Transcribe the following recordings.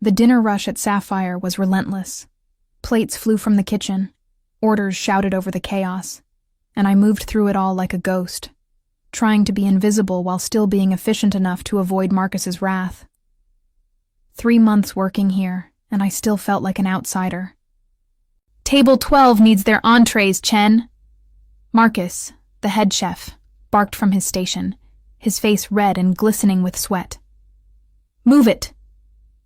The dinner rush at Sapphire was relentless. Plates flew from the kitchen, orders shouted over the chaos, and I moved through it all like a ghost, trying to be invisible while still being efficient enough to avoid Marcus's wrath. 3 months working here, and I still felt like an outsider. "Table 12 needs their entrees, Chen!" Marcus, the head chef, barked from his station, his face red and glistening with sweat. "Move it!"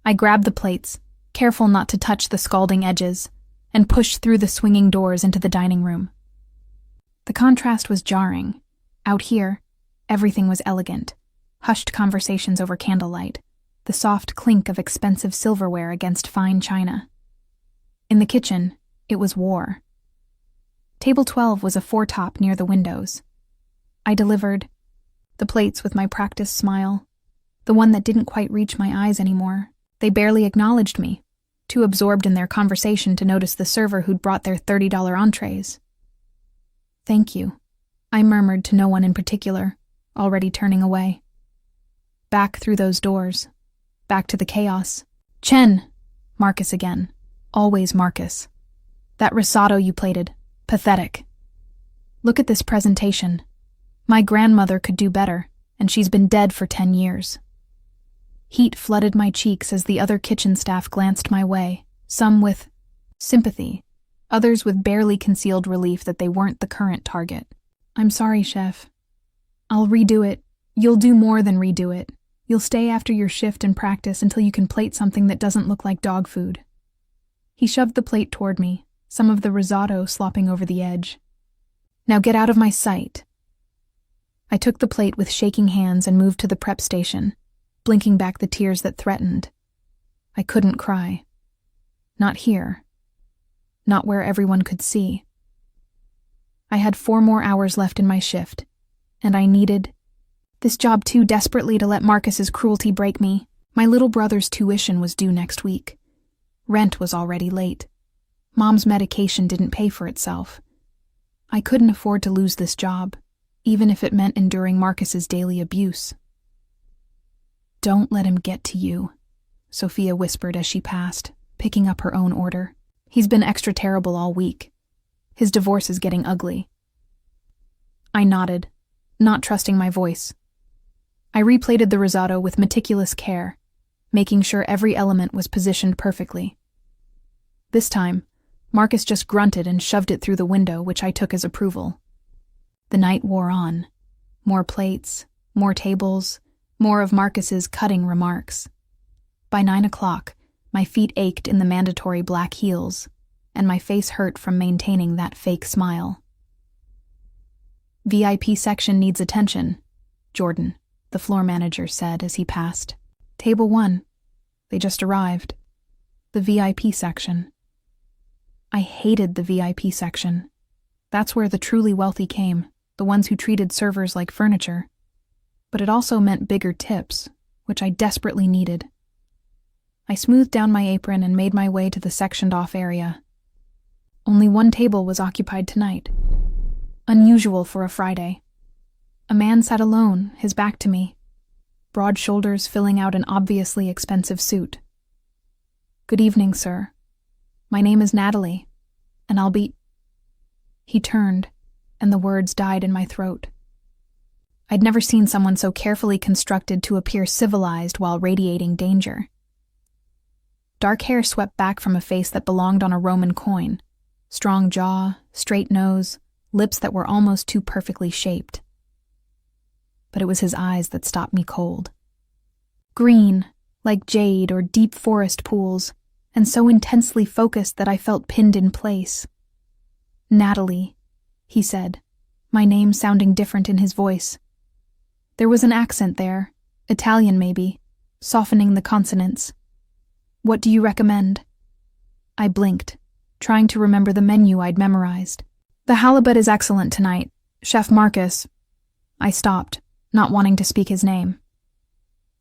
I grabbed the plates, careful not to touch the scalding edges, and pushed through the swinging doors into the dining room. The contrast was jarring. Out here, everything was elegant. Hushed conversations over candlelight, the soft clink of expensive silverware against fine china. In the kitchen, it was war. Table 12 was a foretop near the windows. I delivered the plates with my practiced smile, the one that didn't quite reach my eyes anymore. They barely acknowledged me, too absorbed in their conversation to notice the server who'd brought their $30 entrees. "Thank you," I murmured to no one in particular, already turning away. Back through those doors, back to the chaos. "Chen!" Marcus again. Always Marcus. "That risotto you plated. Pathetic. Look at this presentation. My grandmother could do better, and she's been dead for 10 years. Heat flooded my cheeks as the other kitchen staff glanced my way, some with sympathy, others with barely concealed relief that they weren't the current target. "I'm sorry, chef. I'll redo it. You'll do more than redo it. You'll stay after your shift and practice until you can plate something that doesn't look like dog food." He shoved the plate toward me, some of the risotto slopping over the edge. "Now get out of my sight." I took the plate with shaking hands and moved to the prep station, blinking back the tears that threatened. I couldn't cry. Not here. Not where everyone could see. I had 4 more hours left in my shift, and I needed this job too desperately to let Marcus's cruelty break me. My little brother's tuition was due next week. Rent was already late. Mom's medication didn't pay for itself. I couldn't afford to lose this job, even if it meant enduring Marcus's daily abuse. "Don't let him get to you," Sophia whispered as she passed, picking up her own order. "He's been extra terrible all week. His divorce is getting ugly." I nodded, not trusting my voice. I replated the risotto with meticulous care, making sure every element was positioned perfectly. This time, Marcus just grunted and shoved it through the window, which I took as approval. The night wore on. More plates, more tables, more of Marcus's cutting remarks. By 9 o'clock, my feet ached in the mandatory black heels, and my face hurt from maintaining that fake smile. "VIP section needs attention," Jordan, the floor manager, said as he passed. "Table 1. They just arrived. The VIP section." I hated the VIP section. That's where the truly wealthy came, the ones who treated servers like furniture. But it also meant bigger tips, which I desperately needed. I smoothed down my apron and made my way to the sectioned-off area. Only 1 table was occupied tonight. Unusual for a Friday. A man sat alone, his back to me, broad shoulders filling out an obviously expensive suit. "Good evening, sir. My name is Natalie, and I'll be—" He turned, and the words died in my throat. I'd never seen someone so carefully constructed to appear civilized while radiating danger. Dark hair swept back from a face that belonged on a Roman coin, strong jaw, straight nose, lips that were almost too perfectly shaped. But it was his eyes that stopped me cold. Green, like jade or deep forest pools, and so intensely focused that I felt pinned in place. "Natalie," he said, my name sounding different in his voice. There was an accent there, Italian maybe, softening the consonants. "What do you recommend?" I blinked, trying to remember the menu I'd memorized. "The halibut is excellent tonight. Chef Marcus—" I stopped, not wanting to speak his name.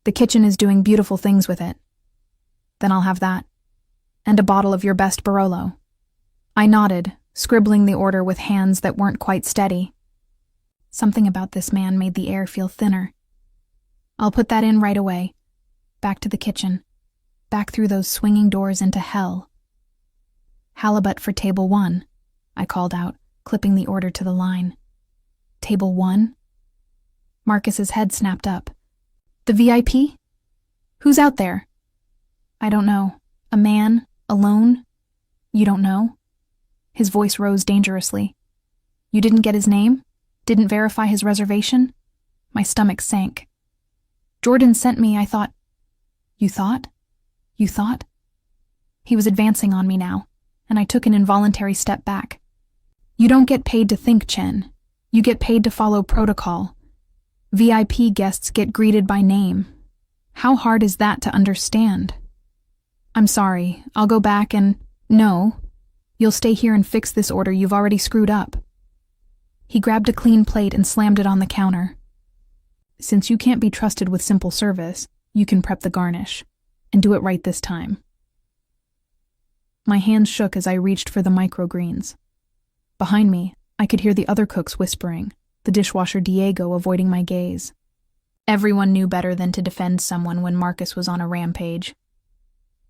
"The kitchen is doing beautiful things with it." "Then I'll have that. And a bottle of your best Barolo." I nodded, scribbling the order with hands that weren't quite steady. Something about this man made the air feel thinner. "I'll put that in right away. Back to the kitchen." back through those swinging doors into hell. "Halibut for table 1, I called out, clipping the order to the line. "Table 1? Marcus's head snapped up. "The VIP? Who's out there?" "I don't know. A man? Alone? You don't know?" His voice rose dangerously. "You didn't get his name? Didn't verify his reservation?" My stomach sank. "Jordan sent me, I thought." "You thought? You thought?" He was advancing on me now, and I took an involuntary step back. "You don't get paid to think, Chen. You get paid to follow protocol. VIP guests get greeted by name. How hard is that to understand?" "I'm sorry, I'll go back and—" "No. You'll stay here and fix this order you've already screwed up." He grabbed a clean plate and slammed it on the counter. "Since you can't be trusted with simple service, you can prep the garnish. And do it right this time." My hands shook as I reached for the microgreens. Behind me, I could hear the other cooks whispering, the dishwasher Diego avoiding my gaze. Everyone knew better than to defend someone when Marcus was on a rampage.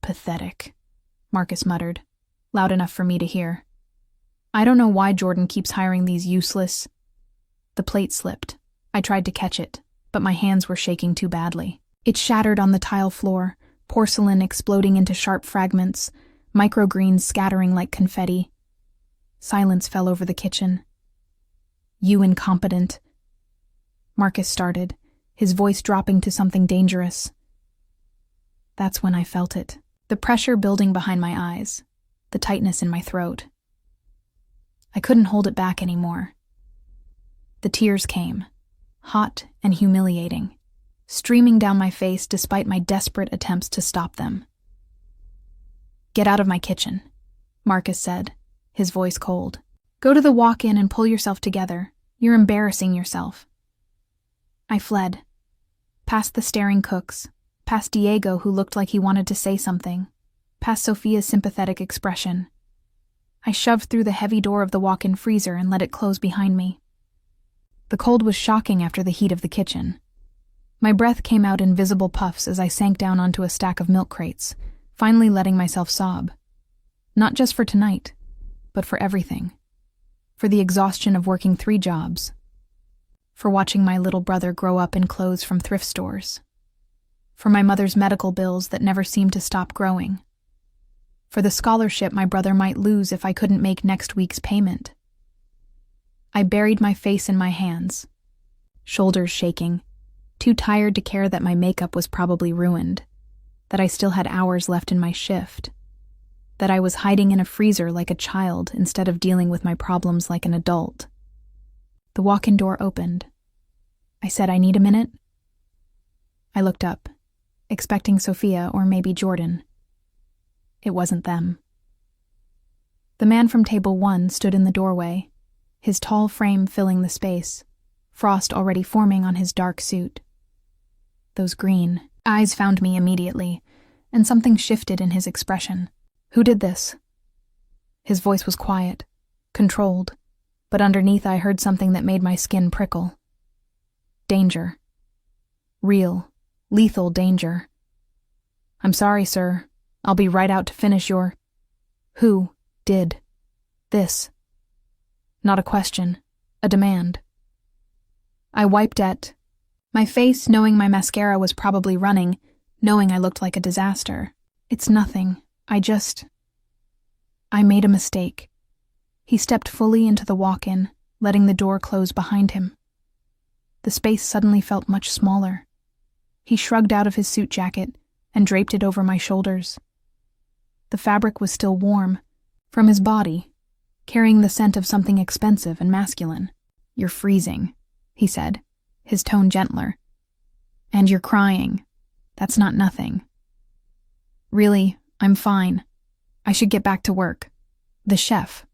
"Pathetic," Marcus muttered, loud enough for me to hear. "I don't know why Jordan keeps hiring these useless—" The plate slipped. I tried to catch it, but my hands were shaking too badly. It shattered on the tile floor, porcelain exploding into sharp fragments, microgreens scattering like confetti. Silence fell over the kitchen. "You incompetent," Marcus started, his voice dropping to something dangerous. That's when I felt it. The pressure building behind my eyes, the tightness in my throat. I couldn't hold it back anymore. The tears came, hot and humiliating, streaming down my face despite my desperate attempts to stop them. "Get out of my kitchen," Marcus said, his voice cold. "Go to the walk-in and pull yourself together. You're embarrassing yourself." I fled, past the staring cooks, past Diego who looked like he wanted to say something, past Sophia's sympathetic expression. I shoved through the heavy door of the walk-in freezer and let it close behind me. The cold was shocking after the heat of the kitchen. My breath came out in visible puffs as I sank down onto a stack of milk crates, finally letting myself sob. Not just for tonight, but for everything. For the exhaustion of working 3 jobs. For watching my little brother grow up in clothes from thrift stores. For my mother's medical bills that never seemed to stop growing. For the scholarship my brother might lose if I couldn't make next week's payment. I buried my face in my hands, shoulders shaking, too tired to care that my makeup was probably ruined, that I still had hours left in my shift, that I was hiding in a freezer like a child instead of dealing with my problems like an adult. The walk-in door opened. I said, "I need a minute." I looked up, expecting Sophia or maybe Jordan. It wasn't them. The man from table 1 stood in the doorway, his tall frame filling the space, frost already forming on his dark suit. Those green eyes found me immediately, and something shifted in his expression. "Who did this?" His voice was quiet, controlled, but underneath I heard something that made my skin prickle. Danger. Real, lethal danger. "I'm sorry, sir. I'll be right out to finish your—" "Who did this?" Not a question, a demand. I wiped at my face, knowing my mascara was probably running, knowing I looked like a disaster. "It's nothing. I made a mistake." He stepped fully into the walk-in, letting the door close behind him. The space suddenly felt much smaller. He shrugged out of his suit jacket and draped it over my shoulders. The fabric was still warm, from his body, carrying the scent of something expensive and masculine. "You're freezing," he said, his tone gentler. "And you're crying. That's not nothing." "Really, I'm fine. I should get back to work." "The chef."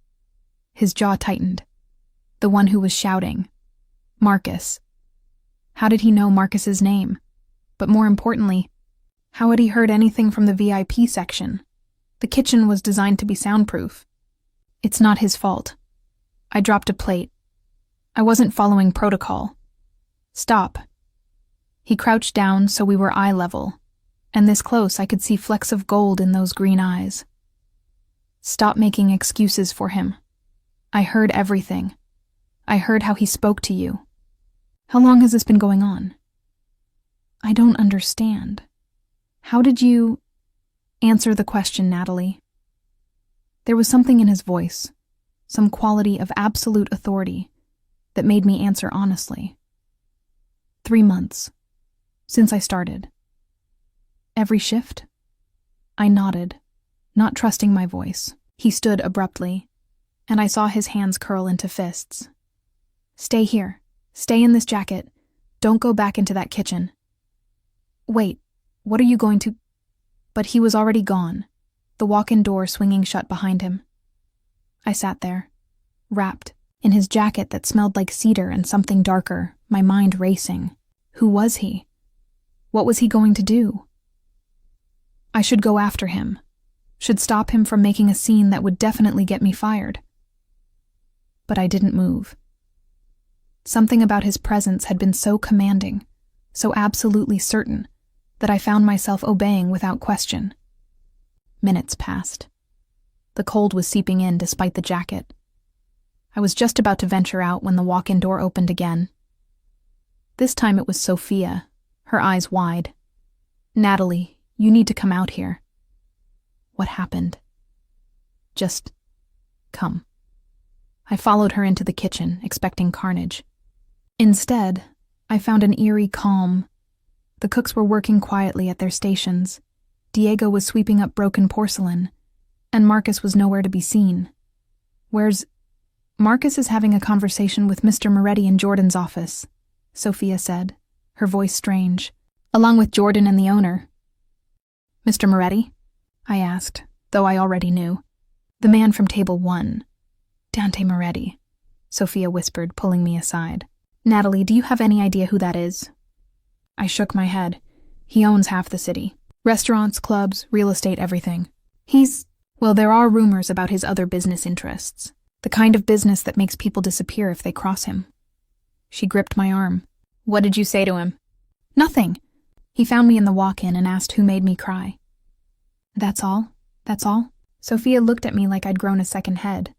His jaw tightened. The one who was shouting. Marcus. How did he know Marcus's name? But more importantly, how had he heard anything from the VIP section? The kitchen was designed to be soundproof. It's not his fault. I dropped a plate. I wasn't following protocol. "Stop." He crouched down so we were eye level. And this close, I could see flecks of gold in those green eyes. Stop making excuses for him. I heard everything. I heard how he spoke to you. How long has this been going on? I don't understand. How did you... Answer the question, Natalie. There was something in his voice, some quality of absolute authority, that made me answer honestly. 3 months. Since I started. Every shift? I nodded, not trusting my voice. He stood abruptly, and I saw his hands curl into fists. Stay here. Stay in this jacket. Don't go back into that kitchen. Wait, what are you going to... But he was already gone, the walk-in door swinging shut behind him. I sat there, wrapped in his jacket that smelled like cedar and something darker, my mind racing. Who was he? What was he going to do? I should go after him, should stop him from making a scene that would definitely get me fired. But I didn't move. Something about his presence had been so commanding, so absolutely certain, that I found myself obeying without question. Minutes passed. The cold was seeping in despite the jacket. I was just about to venture out when the walk-in door opened again. This time it was Sophia, her eyes wide. Natalie, you need to come out here. What happened? Just come. I followed her into the kitchen, expecting carnage. Instead, I found an eerie calm. The cooks were working quietly at their stations. Diego was sweeping up broken porcelain, and Marcus was nowhere to be seen. Marcus is having a conversation with Mr. Moretti in Jordan's office, Sophia said, her voice strange, along with Jordan and the owner. Mr. Moretti? I asked, though I already knew. The man from table 1. Dante Moretti, Sophia whispered, pulling me aside. Natalie, do you have any idea who that is? I shook my head. He owns half the city. Restaurants, clubs, real estate, everything. Well, there are rumors about his other business interests. The kind of business that makes people disappear if they cross him. She gripped my arm. What did you say to him? Nothing. He found me in the walk-in and asked who made me cry. That's all? That's all? Sophia looked at me like I'd grown a second head.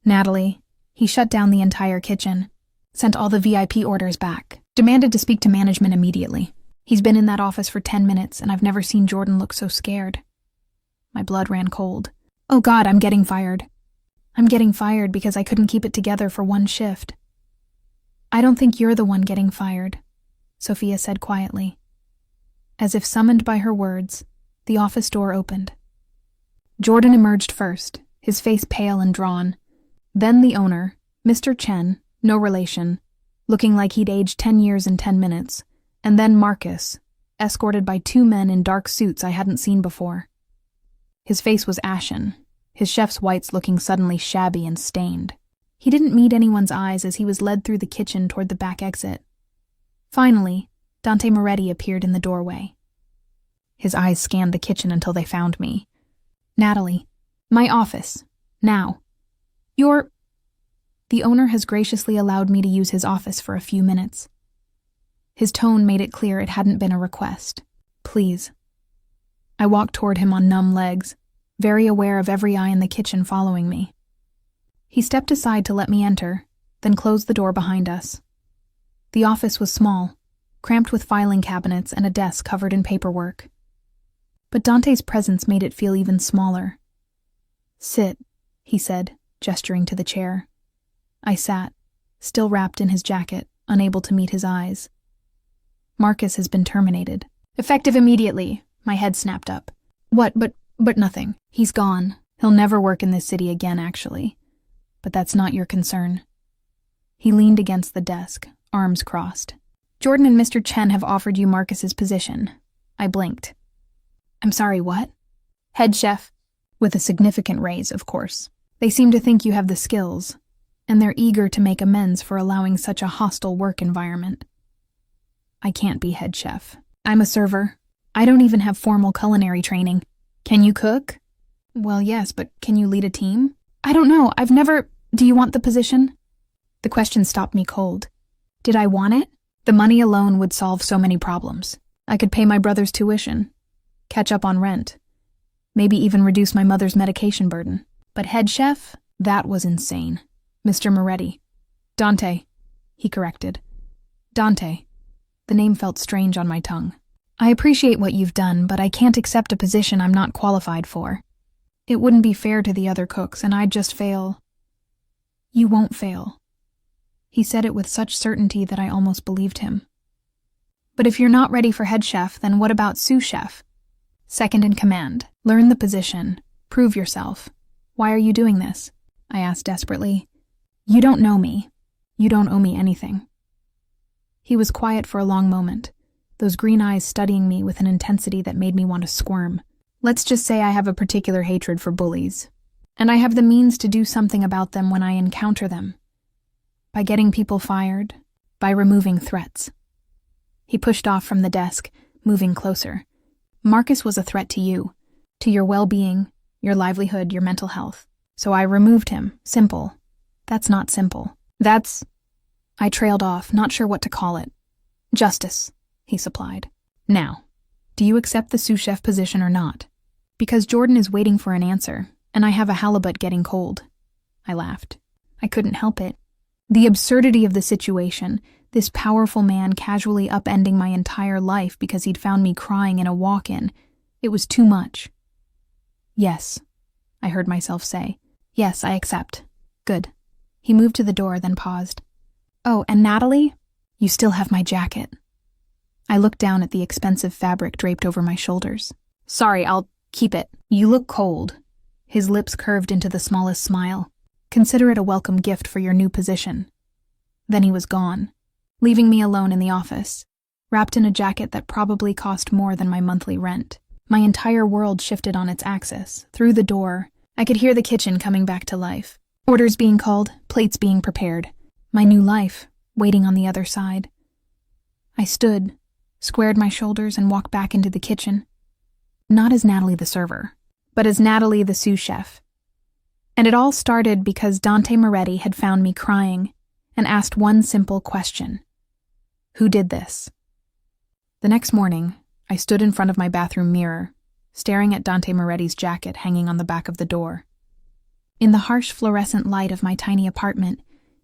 Natalie, he shut down the entire kitchen, sent all the VIP orders back, demanded to speak to management immediately. He's been in that office for 10 minutes, and I've never seen Jordan look so scared. My blood ran cold. Oh God, I'm getting fired. I'm getting fired because I couldn't keep it together for one shift. I don't think you're the one getting fired, Sophia said quietly. As if summoned by her words, the office door opened. Jordan emerged first, his face pale and drawn. Then the owner, Mr. Chen, no relation, looking like he'd aged 10 years in 10 minutes, and then Marcus, escorted by 2 men in dark suits I hadn't seen before. His face was ashen, his chef's whites looking suddenly shabby and stained. He didn't meet anyone's eyes as he was led through the kitchen toward the back exit. Finally, Dante Moretti appeared in the doorway. His eyes scanned the kitchen until they found me. Natalie, my office, now. The owner has graciously allowed me to use his office for a few minutes. His tone made it clear it hadn't been a request. Please. I walked toward him on numb legs, very aware of every eye in the kitchen following me. He stepped aside to let me enter, then closed the door behind us. The office was small, cramped with filing cabinets and a desk covered in paperwork. But Dante's presence made it feel even smaller. Sit, he said, gesturing to the chair. I sat, still wrapped in his jacket, unable to meet his eyes. Marcus has been terminated. Effective immediately, my head snapped up. What, but nothing. He's gone. He'll never work in this city again, actually. But that's not your concern. He leaned against the desk, arms crossed. Jordan and Mr. Chen have offered you Marcus's position. I blinked. I'm sorry, what? Head chef. With a significant raise, of course. They seem to think you have the skills, and they're eager to make amends for allowing such a hostile work environment. I can't be head chef. I'm a server. I don't even have formal culinary training. Can you cook? Well, yes, but can you lead a team? I don't know. Do you want the position? The question stopped me cold. Did I want it? The money alone would solve so many problems. I could pay my brother's tuition, catch up on rent, maybe even reduce my mother's medication burden. But head chef? That was insane. Mr. Moretti. Dante, he corrected. Dante. The name felt strange on my tongue. I appreciate what you've done, but I can't accept a position I'm not qualified for. It wouldn't be fair to the other cooks, and I'd just fail. You won't fail. He said it with such certainty that I almost believed him. But if you're not ready for head chef, then what about sous chef? Second in command. Learn the position. Prove yourself. Why are you doing this? I asked desperately. You don't know me. You don't owe me anything. He was quiet for a long moment, those green eyes studying me with an intensity that made me want to squirm. Let's just say I have a particular hatred for bullies, and I have the means to do something about them when I encounter them. By getting people fired, by removing threats. He pushed off from the desk, moving closer. Marcus was a threat to you, to your well-being, your livelihood, your mental health. So I removed him. Simple. That's not simple. That's... I trailed off, not sure what to call it. Justice, he supplied. Now, do you accept the sous chef position or not? Because Jordan is waiting for an answer, and I have a halibut getting cold. I laughed. I couldn't help it. The absurdity of the situation, this powerful man casually upending my entire life because he'd found me crying in a walk-in, it was too much. Yes, I heard myself say. Yes, I accept. Good. He moved to the door, then paused. Oh, and Natalie? You still have my jacket. I looked down at the expensive fabric draped over my shoulders. Sorry, I'll keep it. You look cold. His lips curved into the smallest smile. Consider it a welcome gift for your new position. Then he was gone, leaving me alone in the office, wrapped in a jacket that probably cost more than my monthly rent. My entire world shifted on its axis. Through the door, I could hear the kitchen coming back to life. Orders being called, plates being prepared. My new life, waiting on the other side. I stood, squared my shoulders, and walked back into the kitchen. Not as Natalie the server, but as Natalie the sous chef. And it all started because Dante Moretti had found me crying and asked one simple question. Who did this? The next morning, I stood in front of my bathroom mirror, staring at Dante Moretti's jacket hanging on the back of the door. In the harsh fluorescent light of my tiny apartment,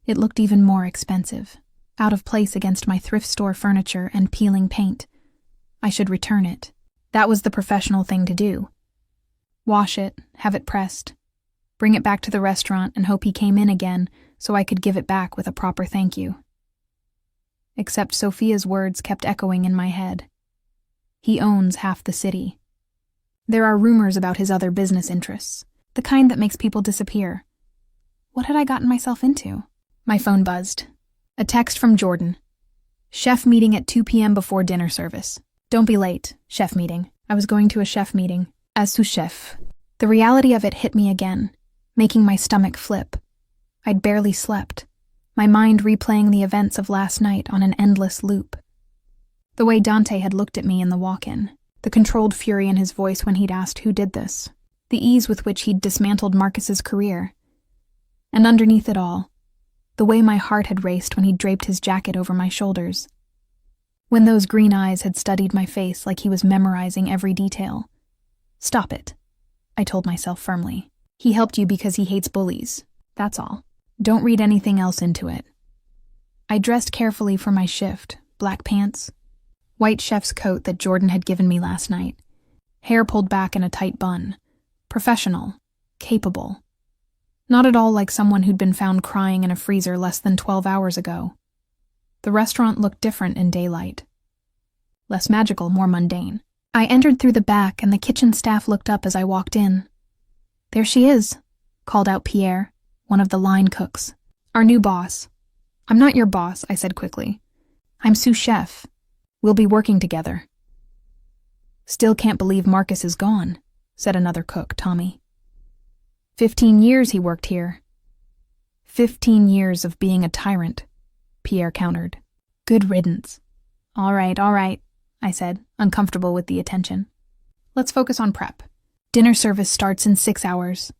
it looked even more expensive, out of place against my thrift store furniture and peeling paint. I should return it. That was the professional thing to do. Wash it, have it pressed, bring it back to the restaurant and hope he came in again so I could give it back with a proper thank you. Except Sophia's words kept echoing in my head. He owns half the city. There are rumors about his other business interests, the kind that makes people disappear. What had I gotten myself into? My phone buzzed. A text from Jordan. Chef meeting at 2 p.m. before dinner service. Don't be late. Chef meeting. I was going to a chef meeting. As sous chef. The reality of it hit me again, making my stomach flip. I'd barely slept, my mind replaying the events of last night on an endless loop. The way Dante had looked at me in the walk-in, the controlled fury in his voice when he'd asked who did this, the ease with which he'd dismantled Marcus's career. And underneath it all, the way my heart had raced when he draped his jacket over my shoulders. When those green eyes had studied my face like he was memorizing every detail. Stop it, I told myself firmly. He helped you because he hates bullies. That's all. Don't read anything else into it. I dressed carefully for my shift, black pants, white chef's coat that Jordan had given me last night, hair pulled back in a tight bun, professional, capable. Not at all like someone who'd been found crying in a freezer less than 12 hours ago. The restaurant looked different in daylight. Less magical, more mundane. I entered through the back and the kitchen staff looked up as I walked in. There she is, called out Pierre, one of the line cooks. Our new boss. I'm not your boss, I said quickly. I'm sous chef. We'll be working together. Still can't believe Marcus is gone, said another cook, Tommy. 15 years he worked here. 15 years of being a tyrant, Pierre countered. Good riddance. All right, I said, uncomfortable with the attention. Let's focus on prep. Dinner service starts in 6 hours.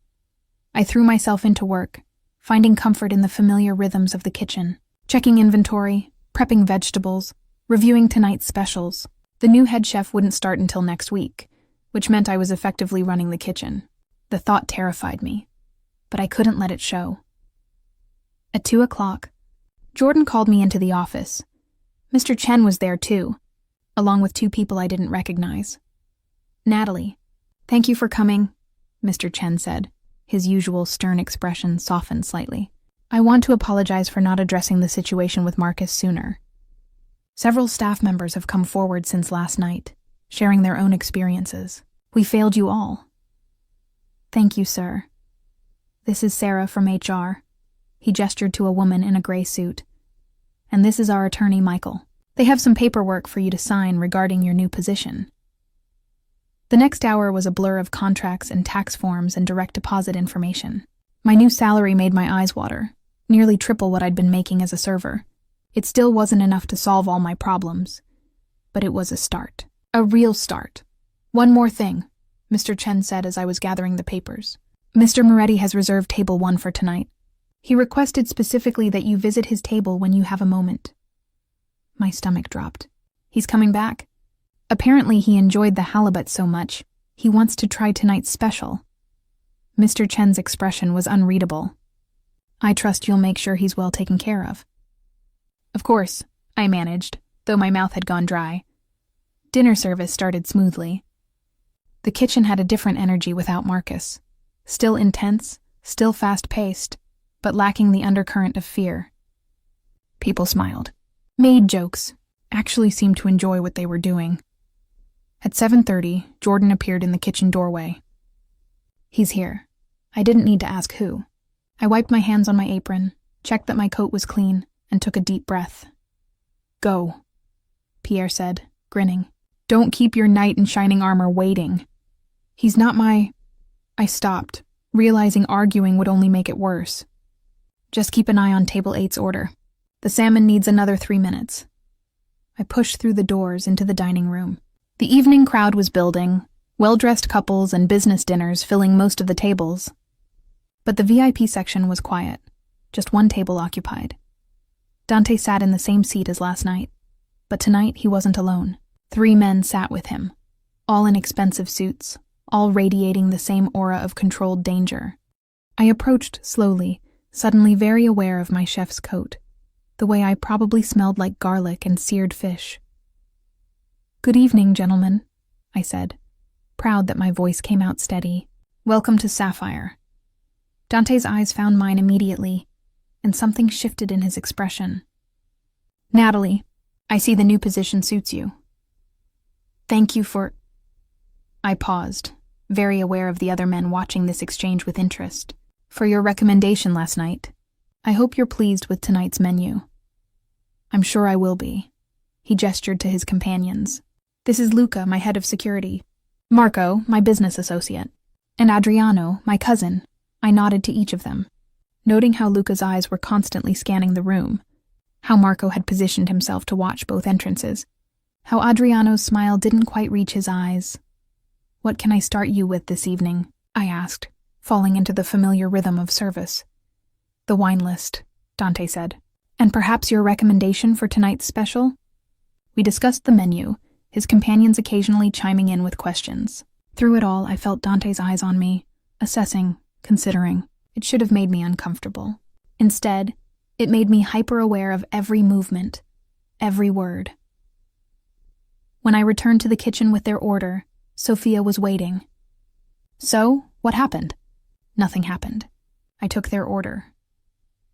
I threw myself into work, finding comfort in the familiar rhythms of the kitchen, checking inventory, prepping vegetables, reviewing tonight's specials. The new head chef wouldn't start until next week, which meant I was effectively running the kitchen. The thought terrified me, but I couldn't let it show. At 2 o'clock, Jordan called me into the office. Mr. Chen was there too, along with 2 people I didn't recognize. "Natalie, thank you for coming," Mr. Chen said. His usual stern expression softened slightly. "I want to apologize for not addressing the situation with Marcus sooner. Several staff members have come forward since last night, sharing their own experiences. We failed you all." "Thank you, sir. This is Sarah from HR." He gestured to a woman in a gray suit. "And this is our attorney, Michael. They have some paperwork for you to sign regarding your new position." The next hour was a blur of contracts and tax forms and direct deposit information. My new salary made my eyes water, nearly triple what I'd been making as a server. It still wasn't enough to solve all my problems, but it was a start. A real start. "One more thing," Mr. Chen said as I was gathering the papers. "Mr. Moretti has reserved table 1 for tonight. He requested specifically that you visit his table when you have a moment." My stomach dropped. "He's coming back? Apparently he enjoyed the halibut so much, he wants to try tonight's special." Mr. Chen's expression was unreadable. "I trust you'll make sure he's well taken care of." "Of course," I managed, though my mouth had gone dry. Dinner service started smoothly. The kitchen had a different energy without Marcus. Still intense, still fast-paced, but lacking the undercurrent of fear. People smiled, made jokes, actually seemed to enjoy what they were doing. At 7:30, Jordan appeared in the kitchen doorway. "He's here." I didn't need to ask who. I wiped my hands on my apron, checked that my coat was clean, and took a deep breath. "Go," Pierre said, grinning. "Don't keep your knight in shining armor waiting. He's not my—" I stopped, realizing arguing would only make it worse. "Just keep an eye on table 8's order. The salmon needs another 3 minutes." I pushed through the doors into the dining room. The evening crowd was building, well-dressed couples and business dinners filling most of the tables. But the VIP section was quiet, just one table occupied. Dante sat in the same seat as last night, but tonight he wasn't alone. 3 men sat with him, all in expensive suits, all radiating the same aura of controlled danger. I approached slowly, suddenly very aware of my chef's coat, the way I probably smelled like garlic and seared fish. "Good evening, gentlemen," I said, proud that my voice came out steady. "Welcome to Sapphire." Dante's eyes found mine immediately, and something shifted in his expression. "Natalie, I see the new position suits you." "Thank you for—" I paused, very aware of the other men watching this exchange with interest. "For your recommendation last night. I hope you're pleased with tonight's menu." "I'm sure I will be." He gestured to his companions. "This is Luca, my head of security. Marco, my business associate. And Adriano, my cousin." I nodded to each of them, noting how Luca's eyes were constantly scanning the room, how Marco had positioned himself to watch both entrances, how Adriano's smile didn't quite reach his eyes. "What can I start you with this evening?" I asked, falling into the familiar rhythm of service. "The wine list," Dante said. "And perhaps your recommendation for tonight's special?" We discussed the menu, his companions occasionally chiming in with questions. Through it all, I felt Dante's eyes on me, assessing, considering. It should have made me uncomfortable. Instead, it made me hyper-aware of every movement, every word. When I returned to the kitchen with their order, Sophia was waiting. "So, what happened?" "Nothing happened. I took their order."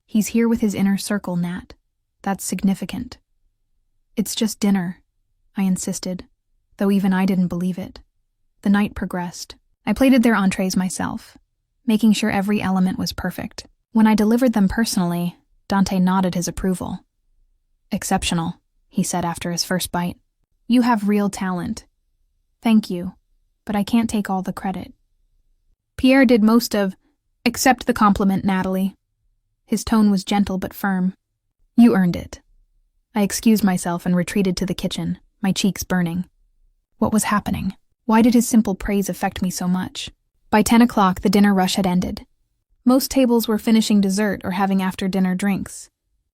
"He's here with his inner circle, Nat. That's significant." "It's just dinner," I insisted, though even I didn't believe it. The night progressed. I plated their entrees myself, making sure every element was perfect. When I delivered them personally, Dante nodded his approval. "Exceptional," he said after his first bite. "You have real talent." "Thank you, but I can't take all the credit." "Pierre did most of—" "Accept the compliment, Natalie." His tone was gentle but firm. "You earned it." I excused myself and retreated to the kitchen, my cheeks burning. What was happening? Why did his simple praise affect me so much? By 10 o'clock, the dinner rush had ended. Most tables were finishing dessert or having after-dinner drinks.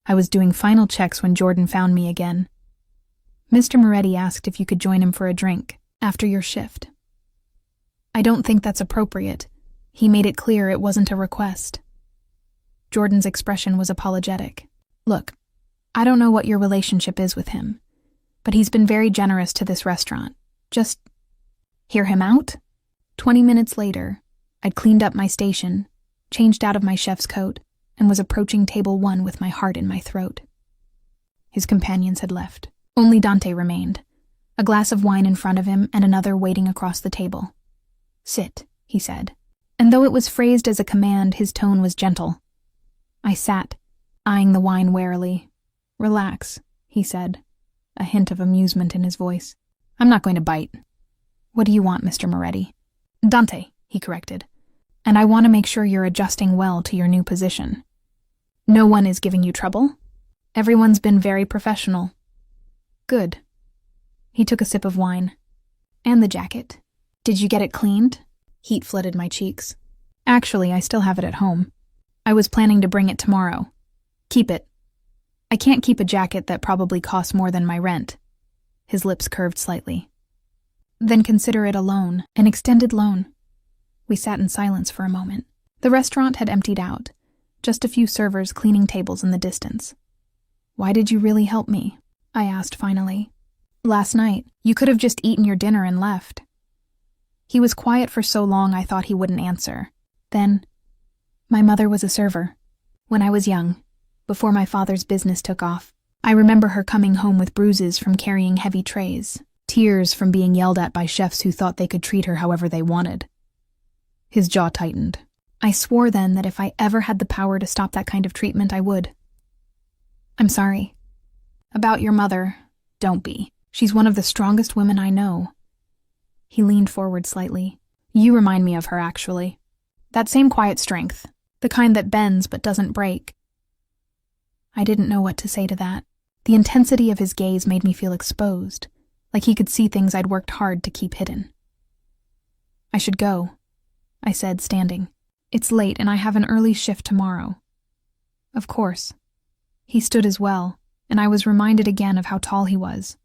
I was doing final checks when Jordan found me again. Mr. Moretti asked if you could join him for a drink after your shift. I don't think that's appropriate. He made it clear it wasn't a request. Jordan's expression was apologetic. Look, I don't know what your relationship is with him, but he's been very generous to this restaurant. Just hear him out? 20 minutes later, I'd cleaned up my station, changed out of my chef's coat, and was approaching table 1 with my heart in my throat. His companions had left. Only Dante remained, a glass of wine in front of him and another waiting across the table. Sit, he said, and though it was phrased as a command, his tone was gentle. I sat, eyeing the wine warily. Relax, he said, a hint of amusement in his voice. I'm not going to bite. What do you want, Mr. Moretti? Dante, he corrected, and I want to make sure you're adjusting well to your new position. No one is giving you trouble? Everyone's been very professional. Good. He took a sip of wine. And the jacket. Did you get it cleaned? Heat flooded my cheeks. Actually, I still have it at home. I was planning to bring it tomorrow. Keep it. I can't keep a jacket that probably costs more than my rent. His lips curved slightly. Then consider it a loan, an extended loan. We sat in silence for a moment. The restaurant had emptied out, just a few servers cleaning tables in the distance. Why did you really help me? I asked finally. Last night, you could have just eaten your dinner and left. He was quiet for so long I thought he wouldn't answer. Then, my mother was a server. When I was young, before my father's business took off, I remember her coming home with bruises from carrying heavy trays, tears from being yelled at by chefs who thought they could treat her however they wanted. His jaw tightened. I swore then that if I ever had the power to stop that kind of treatment, I would. I'm sorry. About your mother, don't be. She's one of the strongest women I know. He leaned forward slightly. You remind me of her, actually. That same quiet strength, the kind that bends but doesn't break. I didn't know what to say to that. The intensity of his gaze made me feel exposed, like he could see things I'd worked hard to keep hidden. I should go, I said, standing. It's late and I have an early shift tomorrow. Of course. He stood as well, and I was reminded again of how tall he was.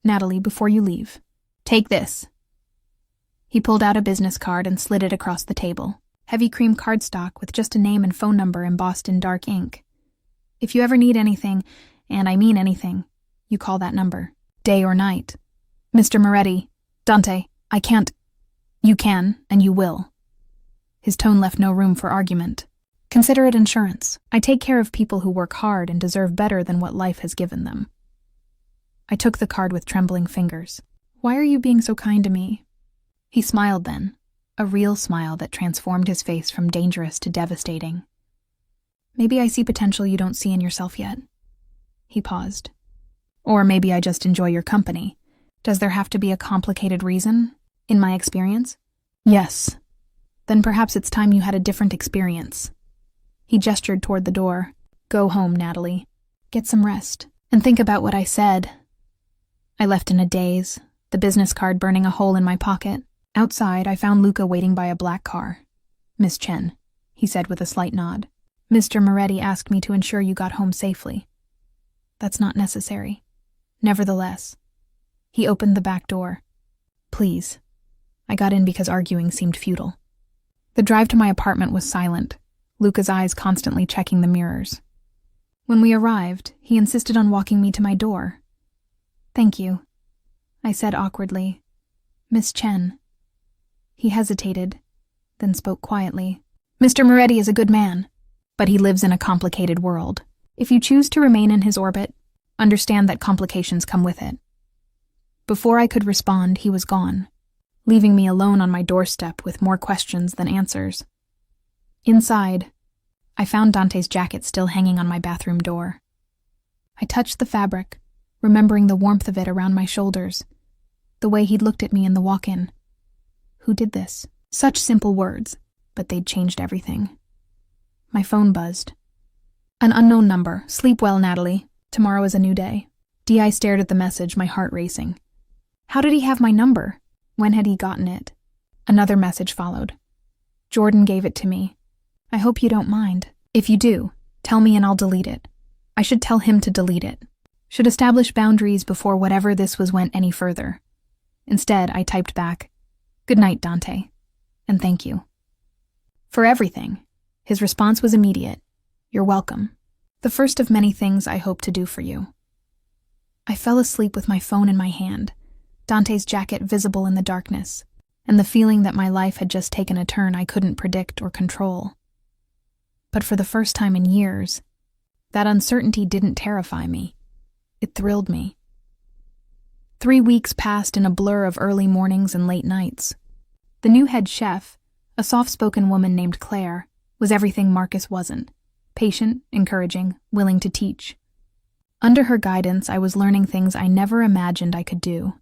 Natalie, before you leave, take this. He pulled out a business card and slid it across the table. Heavy cream cardstock with just a name and phone number embossed in dark ink. If you ever need anything, and I mean anything, you call that number, day or night. Mr. Moretti, Dante, I can't. You can, and you will. His tone left no room for argument. Consider it insurance. I take care of people who work hard and deserve better than what life has given them. I took the card with trembling fingers. Why are you being so kind to me? He smiled then, a real smile that transformed his face from dangerous to devastating. Maybe I see potential you don't see in yourself yet. He paused. Or maybe I just enjoy your company. Does there have to be a complicated reason, in my experience? Yes. Then perhaps it's time you had a different experience. He gestured toward the door. Go home, Natalie. Get some rest. And think about what I said. I left in a daze, the business card burning a hole in my pocket. Outside, I found Luca waiting by a black car. Miss Chen, he said with a slight nod. Mr. Moretti asked me to ensure you got home safely. That's not necessary. Nevertheless, he opened the back door. Please. I got in because arguing seemed futile. The drive to my apartment was silent, Luca's eyes constantly checking the mirrors. When we arrived, he insisted on walking me to my door. Thank you, I said awkwardly. Miss Chen. He hesitated, then spoke quietly. Mr. Moretti is a good man, but he lives in a complicated world. If you choose to remain in his orbit, understand that complications come with it. Before I could respond, he was gone, leaving me alone on my doorstep with more questions than answers. Inside, I found Dante's jacket still hanging on my bathroom door. I touched the fabric, remembering the warmth of it around my shoulders, the way he'd looked at me in the walk-in. Who did this? Such simple words, but they'd changed everything. My phone buzzed. An unknown number. Sleep well, Natalie. Tomorrow is a new day. D.I. stared at the message, my heart racing. How did he have my number? When had he gotten it? Another message followed. Jordan gave it to me. I hope you don't mind. If you do, tell me and I'll delete it. I should tell him to delete it. Should establish boundaries before whatever this was went any further. Instead, I typed back, "Good night, Dante, and thank you." For everything. His response was immediate. "You're welcome. The first of many things I hope to do for you." I fell asleep with my phone in my hand, Dante's jacket visible in the darkness, and the feeling that my life had just taken a turn I couldn't predict or control. But for the first time in years, that uncertainty didn't terrify me. It thrilled me. 3 weeks passed in a blur of early mornings and late nights. The new head chef, a soft-spoken woman named Claire, was everything Marcus wasn't: patient, encouraging, willing to teach. Under her guidance, I was learning things I never imagined I could do.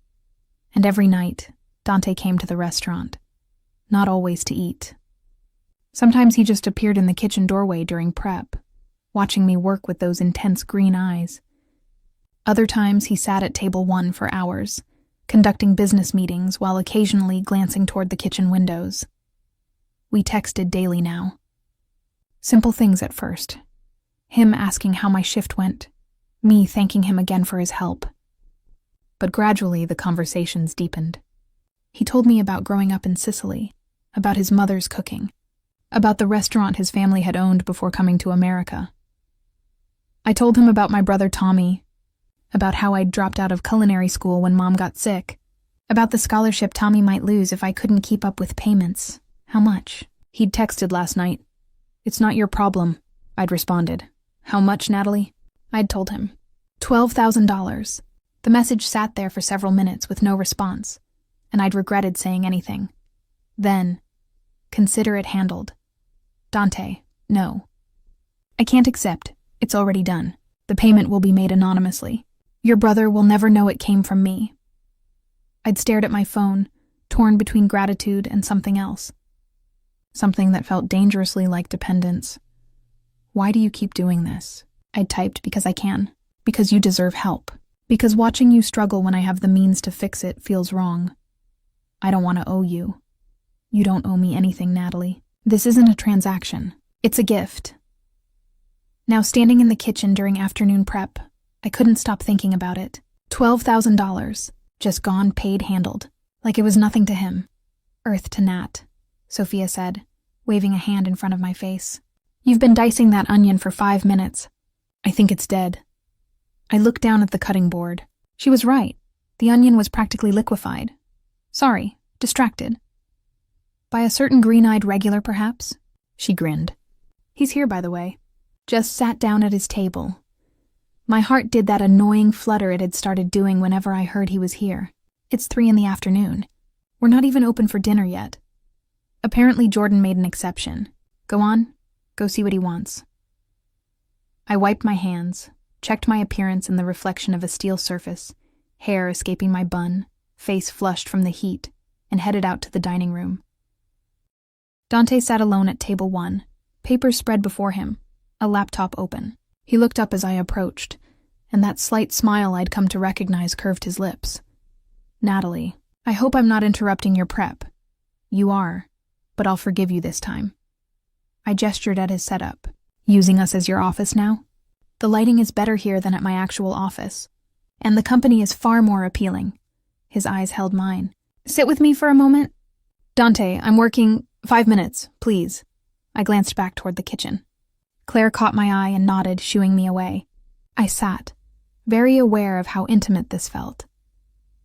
And every night, Dante came to the restaurant. Not always to eat. Sometimes he just appeared in the kitchen doorway during prep, watching me work with those intense green eyes. Other times he sat at table 1 for hours, conducting business meetings while occasionally glancing toward the kitchen windows. We texted daily now. Simple things at first. Him asking how my shift went, me thanking him again for his help. But gradually the conversations deepened. He told me about growing up in Sicily, about his mother's cooking, about the restaurant his family had owned before coming to America. I told him about my brother Tommy, about how I'd dropped out of culinary school when Mom got sick, about the scholarship Tommy might lose if I couldn't keep up with payments. How much? He'd texted last night. "It's not your problem," I'd responded. "How much, Natalie?" I'd told him. $12,000. The message sat there for several minutes with no response, and I'd regretted saying anything. Then, "Consider it handled." "Dante, no. I can't accept. It's already done. The payment will be made anonymously. Your brother will never know it came from me." I'd stared at my phone, torn between gratitude and something else. Something that felt dangerously like dependence. "Why do you keep doing this?" I'd typed. "Because I can. Because you deserve help. Because watching you struggle when I have the means to fix it feels wrong. I don't want to owe you. You don't owe me anything, Natalie. This isn't a transaction. It's a gift." Now, standing in the kitchen during afternoon prep, I couldn't stop thinking about it. $12,000. Just gone, paid, handled. Like it was nothing to him. "Earth to Nat," Sophia said, waving a hand in front of my face. "You've been dicing that onion for 5 minutes. I think it's dead." I looked down at the cutting board. She was right. The onion was practically liquefied. "Sorry, distracted." "By a certain green-eyed regular, perhaps?" She grinned. "He's here, by the way. Just sat down at his table." My heart did that annoying flutter it had started doing whenever I heard he was here. It's 3 p.m. We're not even open for dinner yet. Apparently Jordan made an exception. Go on, go see what he wants. I wiped my hands, checked my appearance in the reflection of a steel surface, hair escaping my bun, face flushed from the heat, and headed out to the dining room. Dante sat alone at table 1, papers spread before him, a laptop open. He looked up as I approached, and that slight smile I'd come to recognize curved his lips. "Natalie, I hope I'm not interrupting your prep." "You are, but I'll forgive you this time." I gestured at his setup. "Using us as your office now? The lighting is better here than at my actual office, and the company is far more appealing." His eyes held mine. "Sit with me for a moment?" "Dante, I'm working. 5 minutes, please." I glanced back toward the kitchen. Claire caught my eye and nodded, shooing me away. I sat, very aware of how intimate this felt.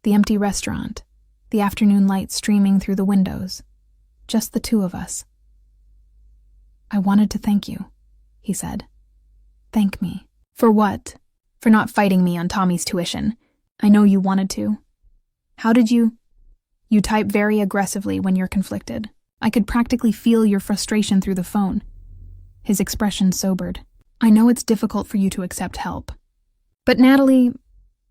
The empty restaurant, the afternoon light streaming through the windows, just the two of us. "I wanted to thank you," he said. "Thank me." "For what?" "For not fighting me on Tommy's tuition. I know you wanted to." "How did you?" "You type very aggressively when you're conflicted. I could practically feel your frustration through the phone." His expression sobered. "I know it's difficult for you to accept help. But Natalie,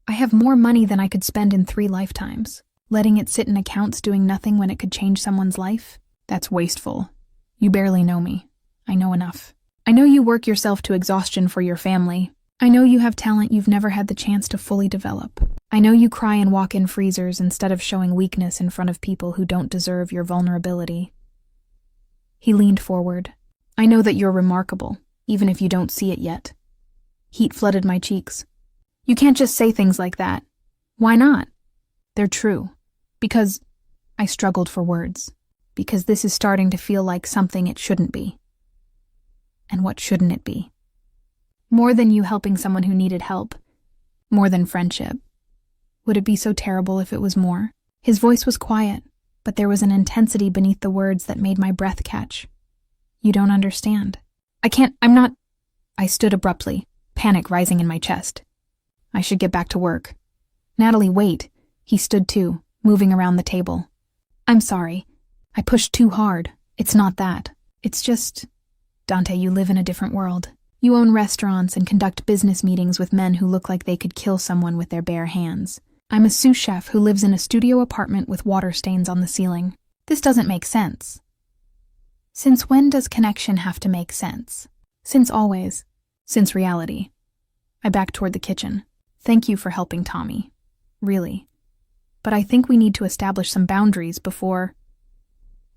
I have more money than I could spend in 3 lifetimes. Letting it sit in accounts doing nothing when it could change someone's life? That's wasteful. You barely know me. I know enough. I know you work yourself to exhaustion for your family. I know you have talent you've never had the chance to fully develop. I know you cry in walk-in freezers instead of showing weakness in front of people who don't deserve your vulnerability." He leaned forward. "I know that you're remarkable, even if you don't see it yet." Heat flooded my cheeks. You can't just say things like that. Why not? They're true. Because I struggled for words. Because this is starting to feel like something it shouldn't be. And what shouldn't it be? More than you helping someone who needed help. More than friendship. Would it be so terrible if it was more? His voice was quiet, but there was an intensity beneath the words that made my breath catch. You don't understand. I stood abruptly, panic rising in my chest. I should get back to work. Natalie, wait. He stood too, moving around the table. I'm sorry. I pushed too hard. It's not that. It's just... Dante, you live in a different world. You own restaurants and conduct business meetings with men who look like they could kill someone with their bare hands. I'm a sous chef who lives in a studio apartment with water stains on the ceiling. This doesn't make sense. Since when does connection have to make sense? Since always. Since reality. I backed toward the kitchen. Thank you for helping Tommy. Really. But I think we need to establish some boundaries before...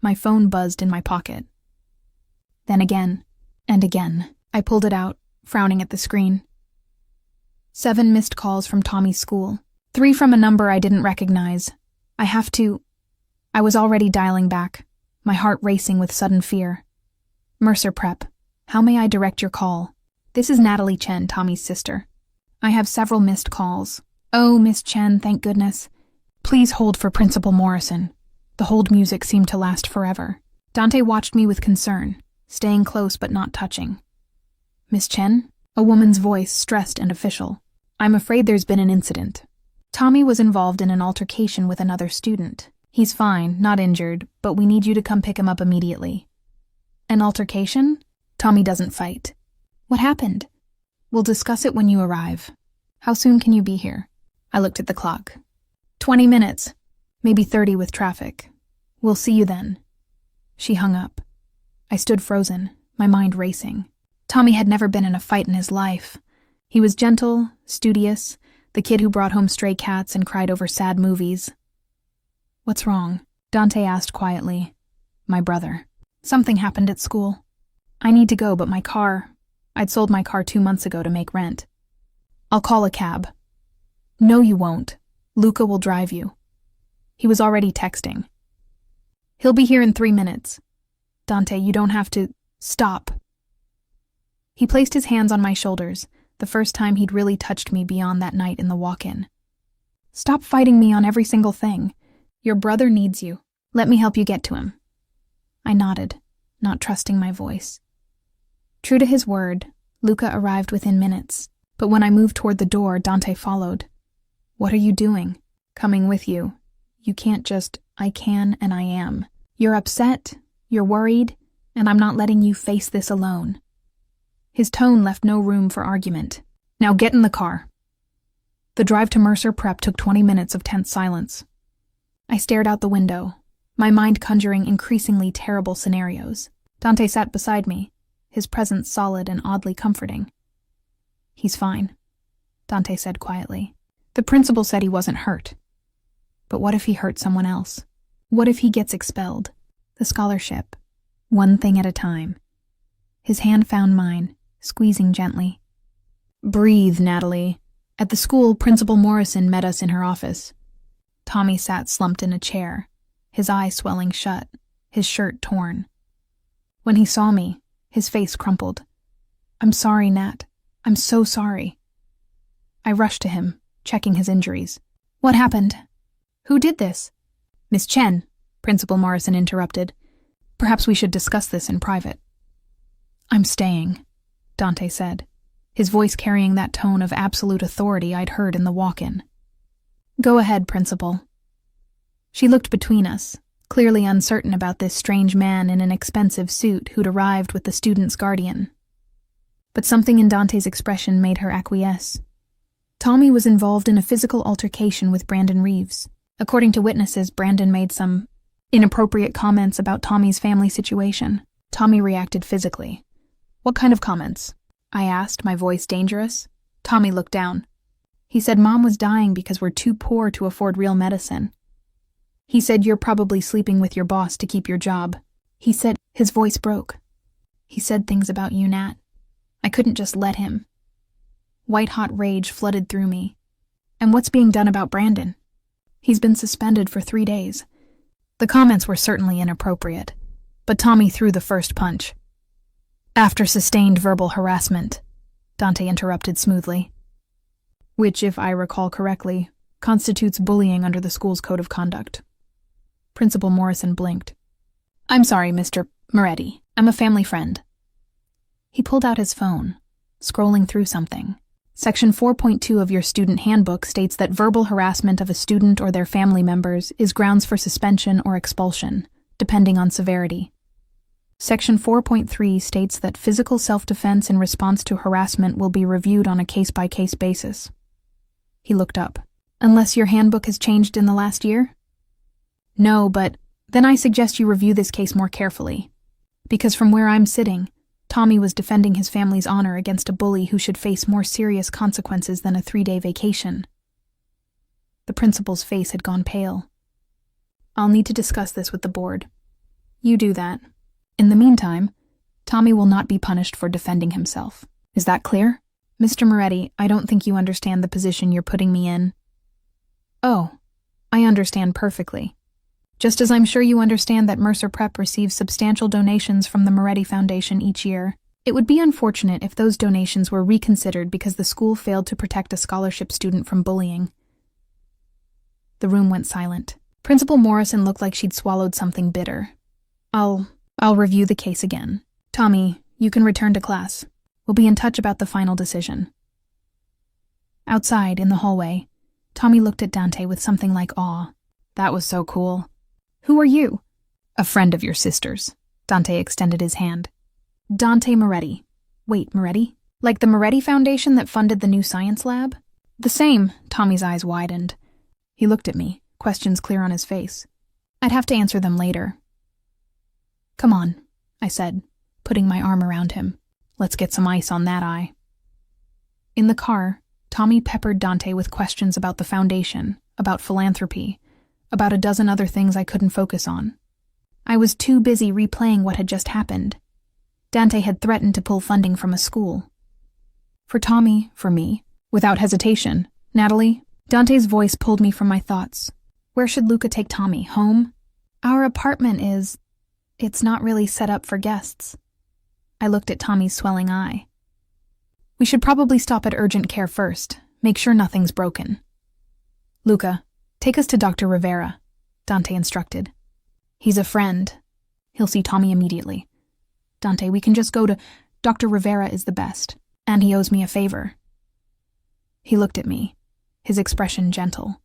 My phone buzzed in my pocket. Then again, and again, I pulled it out, frowning at the screen. 7 missed calls from Tommy's school. 3 from a number I didn't recognize. I was already dialing back, my heart racing with sudden fear. Mercer Prep, how may I direct your call? This is Natalie Chen, Tommy's sister. I have several missed calls. Oh, Miss Chen, thank goodness. Please hold for Principal Morrison. The hold music seemed to last forever. Dante watched me with concern, staying close but not touching. Miss Chen? A woman's voice, stressed and official. I'm afraid there's been an incident. Tommy was involved in an altercation with another student. He's fine, not injured, but we need you to come pick him up immediately. An altercation? Tommy doesn't fight. What happened? We'll discuss it when you arrive. How soon can you be here? I looked at the clock. 20 minutes. Maybe 30 with traffic. We'll see you then. She hung up. I stood frozen, my mind racing. Tommy had never been in a fight in his life. He was gentle, studious, the kid who brought home stray cats and cried over sad movies. What's wrong? Dante asked quietly. My brother. Something happened at school. I need to go, but my car... I'd sold my car 2 months ago to make rent. I'll call a cab. No, you won't. Luca will drive you. He was already texting. He'll be here in 3 minutes. Dante, you don't have to... Stop. He placed his hands on my shoulders, the first time he'd really touched me beyond that night in the walk-in. Stop fighting me on every single thing. Your brother needs you. Let me help you get to him. I nodded, not trusting my voice. True to his word, Luca arrived within minutes, but when I moved toward the door, Dante followed. What are you doing? Coming with you. You can't just, I can and I am. You're upset, you're worried, and I'm not letting you face this alone. His tone left no room for argument. Now get in the car. The drive to Mercer Prep took 20 minutes of tense silence. I stared out the window, my mind conjuring increasingly terrible scenarios. Dante sat beside me, his presence solid and oddly comforting. He's fine, Dante said quietly. The principal said he wasn't hurt. But what if he hurt someone else? What if he gets expelled? The scholarship. One thing at a time. His hand found mine, squeezing gently. Breathe, Natalie. At the school, Principal Morrison met us in her office. Tommy sat slumped in a chair, his eye swelling shut, his shirt torn. When he saw me, his face crumpled. I'm sorry, Nat. I'm so sorry. I rushed to him, checking his injuries. What happened? Who did this? Miss Chen, Principal Morrison interrupted. Perhaps we should discuss this in private. I'm staying, Dante said, his voice carrying that tone of absolute authority I'd heard in the walk-in. Go ahead, Principal. She looked between us, clearly uncertain about this strange man in an expensive suit who'd arrived with the student's guardian. But something in Dante's expression made her acquiesce. Tommy was involved in a physical altercation with Brandon Reeves. According to witnesses, Brandon made some inappropriate comments about Tommy's family situation. Tommy reacted physically. What kind of comments? I asked, my voice dangerous. Tommy looked down. He said Mom was dying because we're too poor to afford real medicine. He said you're probably sleeping with your boss to keep your job. He said, his voice broke. He said things about you, Nat. I couldn't just let him. White-hot rage flooded through me. And what's being done about Brandon? He's been suspended for 3 days. The comments were certainly inappropriate, but Tommy threw the first punch. After sustained verbal harassment, Dante interrupted smoothly. Which, if I recall correctly, constitutes bullying under the school's code of conduct. Principal Morrison blinked. I'm sorry, Mr. Moretti. I'm a family friend. He pulled out his phone, scrolling through something. Section 4.2 of your student handbook states that verbal harassment of a student or their family members is grounds for suspension or expulsion, depending on severity. Section 4.3 states that physical self-defense in response to harassment will be reviewed on a case-by-case basis. He looked up. Unless your handbook has changed in the last year? No, but then I suggest you review this case more carefully. Because from where I'm sitting, Tommy was defending his family's honor against a bully who should face more serious consequences than a 3-day vacation. The principal's face had gone pale. I'll need to discuss this with the board. You do that. In the meantime, Tommy will not be punished for defending himself. Is that clear? Mr. Moretti, I don't think you understand the position you're putting me in. Oh, I understand perfectly. Just as I'm sure you understand that Mercer Prep receives substantial donations from the Moretti Foundation each year. It would be unfortunate if those donations were reconsidered because the school failed to protect a scholarship student from bullying. The room went silent. Principal Morrison looked like she'd swallowed something bitter. I'll review the case again. Tommy, you can return to class. We'll be in touch about the final decision. Outside, in the hallway, Tommy looked at Dante with something like awe. That was so cool. Who are you? A friend of your sister's. Dante extended his hand. Dante Moretti. Wait, Moretti? Like the Moretti Foundation that funded the new science lab? The same. Tommy's eyes widened. He looked at me, questions clear on his face. I'd have to answer them later. Come on, I said, putting my arm around him. Let's get some ice on that eye. In the car, Tommy peppered Dante with questions about the foundation, about philanthropy, about a dozen other things I couldn't focus on. I was too busy replaying what had just happened. Dante had threatened to pull funding from a school. For Tommy, for me, without hesitation. Natalie, Dante's voice pulled me from my thoughts. Where should Luca take Tommy? Home? Our apartment is... It's not really set up for guests. I looked at Tommy's swelling eye. We should probably stop at urgent care first. Make sure nothing's broken. Luca, take us to Dr. Rivera, Dante instructed. He's a friend. He'll see Tommy immediately. Dante, we can just go to... Dr. Rivera is the best, and he owes me a favor. He looked at me, his expression gentle.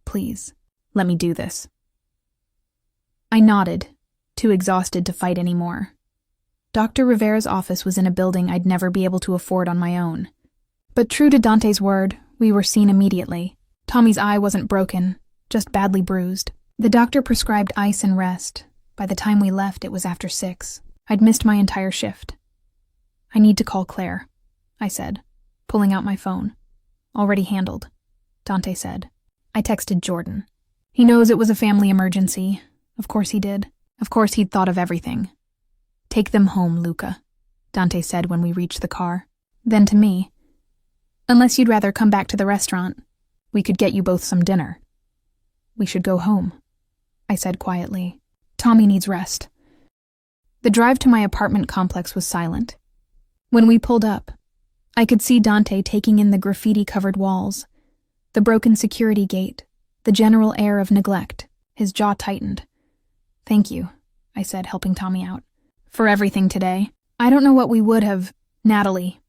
Please, let me do this. I nodded, too exhausted to fight anymore. Dr. Rivera's office was in a building I'd never be able to afford on my own. But true to Dante's word, we were seen immediately. Tommy's eye wasn't broken, just badly bruised. The doctor prescribed ice and rest. By the time we left, it was after 6. I'd missed my entire shift. I need to call Claire, I said, pulling out my phone. Already handled, Dante said. I texted Jordan. He knows it was a family emergency. Of course he did. Of course he'd thought of everything. Take them home, Luca, Dante said when we reached the car. Then to me, unless you'd rather come back to the restaurant, we could get you both some dinner. We should go home, I said quietly. Tommy needs rest. The drive to my apartment complex was silent. When we pulled up, I could see Dante taking in the graffiti-covered walls, the broken security gate, the general air of neglect. His jaw tightened. Thank you, I said, helping Tommy out. For everything today. I don't know what we would have... Natalie.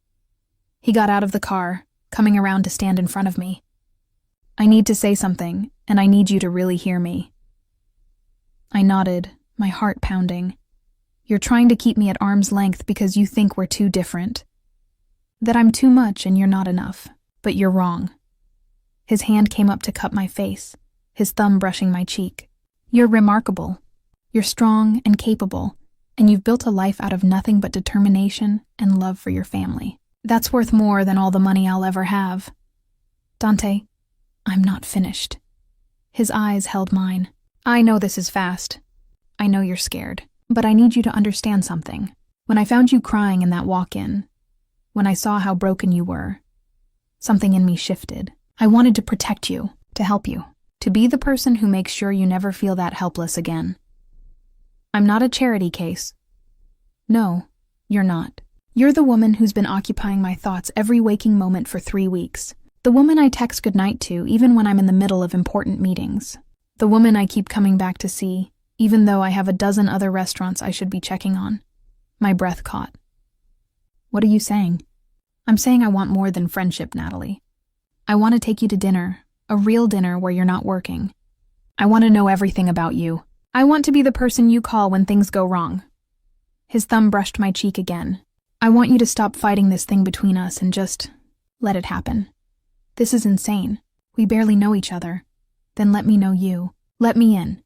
He got out of the car, coming around to stand in front of me. I need to say something, and I need you to really hear me. I nodded, my heart pounding. You're trying to keep me at arm's length because you think we're too different. That I'm too much and you're not enough. But you're wrong. His hand came up to cup my face, his thumb brushing my cheek. You're remarkable. You're strong and capable, and you've built a life out of nothing but determination and love for your family. That's worth more than all the money I'll ever have. Dante, I'm not finished. His eyes held mine. I know this is fast. I know you're scared. But I need you to understand something. When I found you crying in that walk-in, when I saw how broken you were, Something in me shifted. I wanted to protect you, to help you, to be the person who makes sure you never feel that helpless again. I'm not a charity case. No, you're not. You're the woman who's been occupying my thoughts every waking moment for 3 weeks. The woman I text goodnight to even when I'm in the middle of important meetings. The woman I keep coming back to see, even though I have a dozen other restaurants I should be checking on. My breath caught. What are you saying? I'm saying I want more than friendship, Natalie. I want to take you to dinner, a real dinner where you're not working. I want to know everything about you. I want to be the person you call when things go wrong. His thumb brushed my cheek again. I want you to stop fighting this thing between us and just let it happen. This is insane. We barely know each other. Then let me know you. Let me in.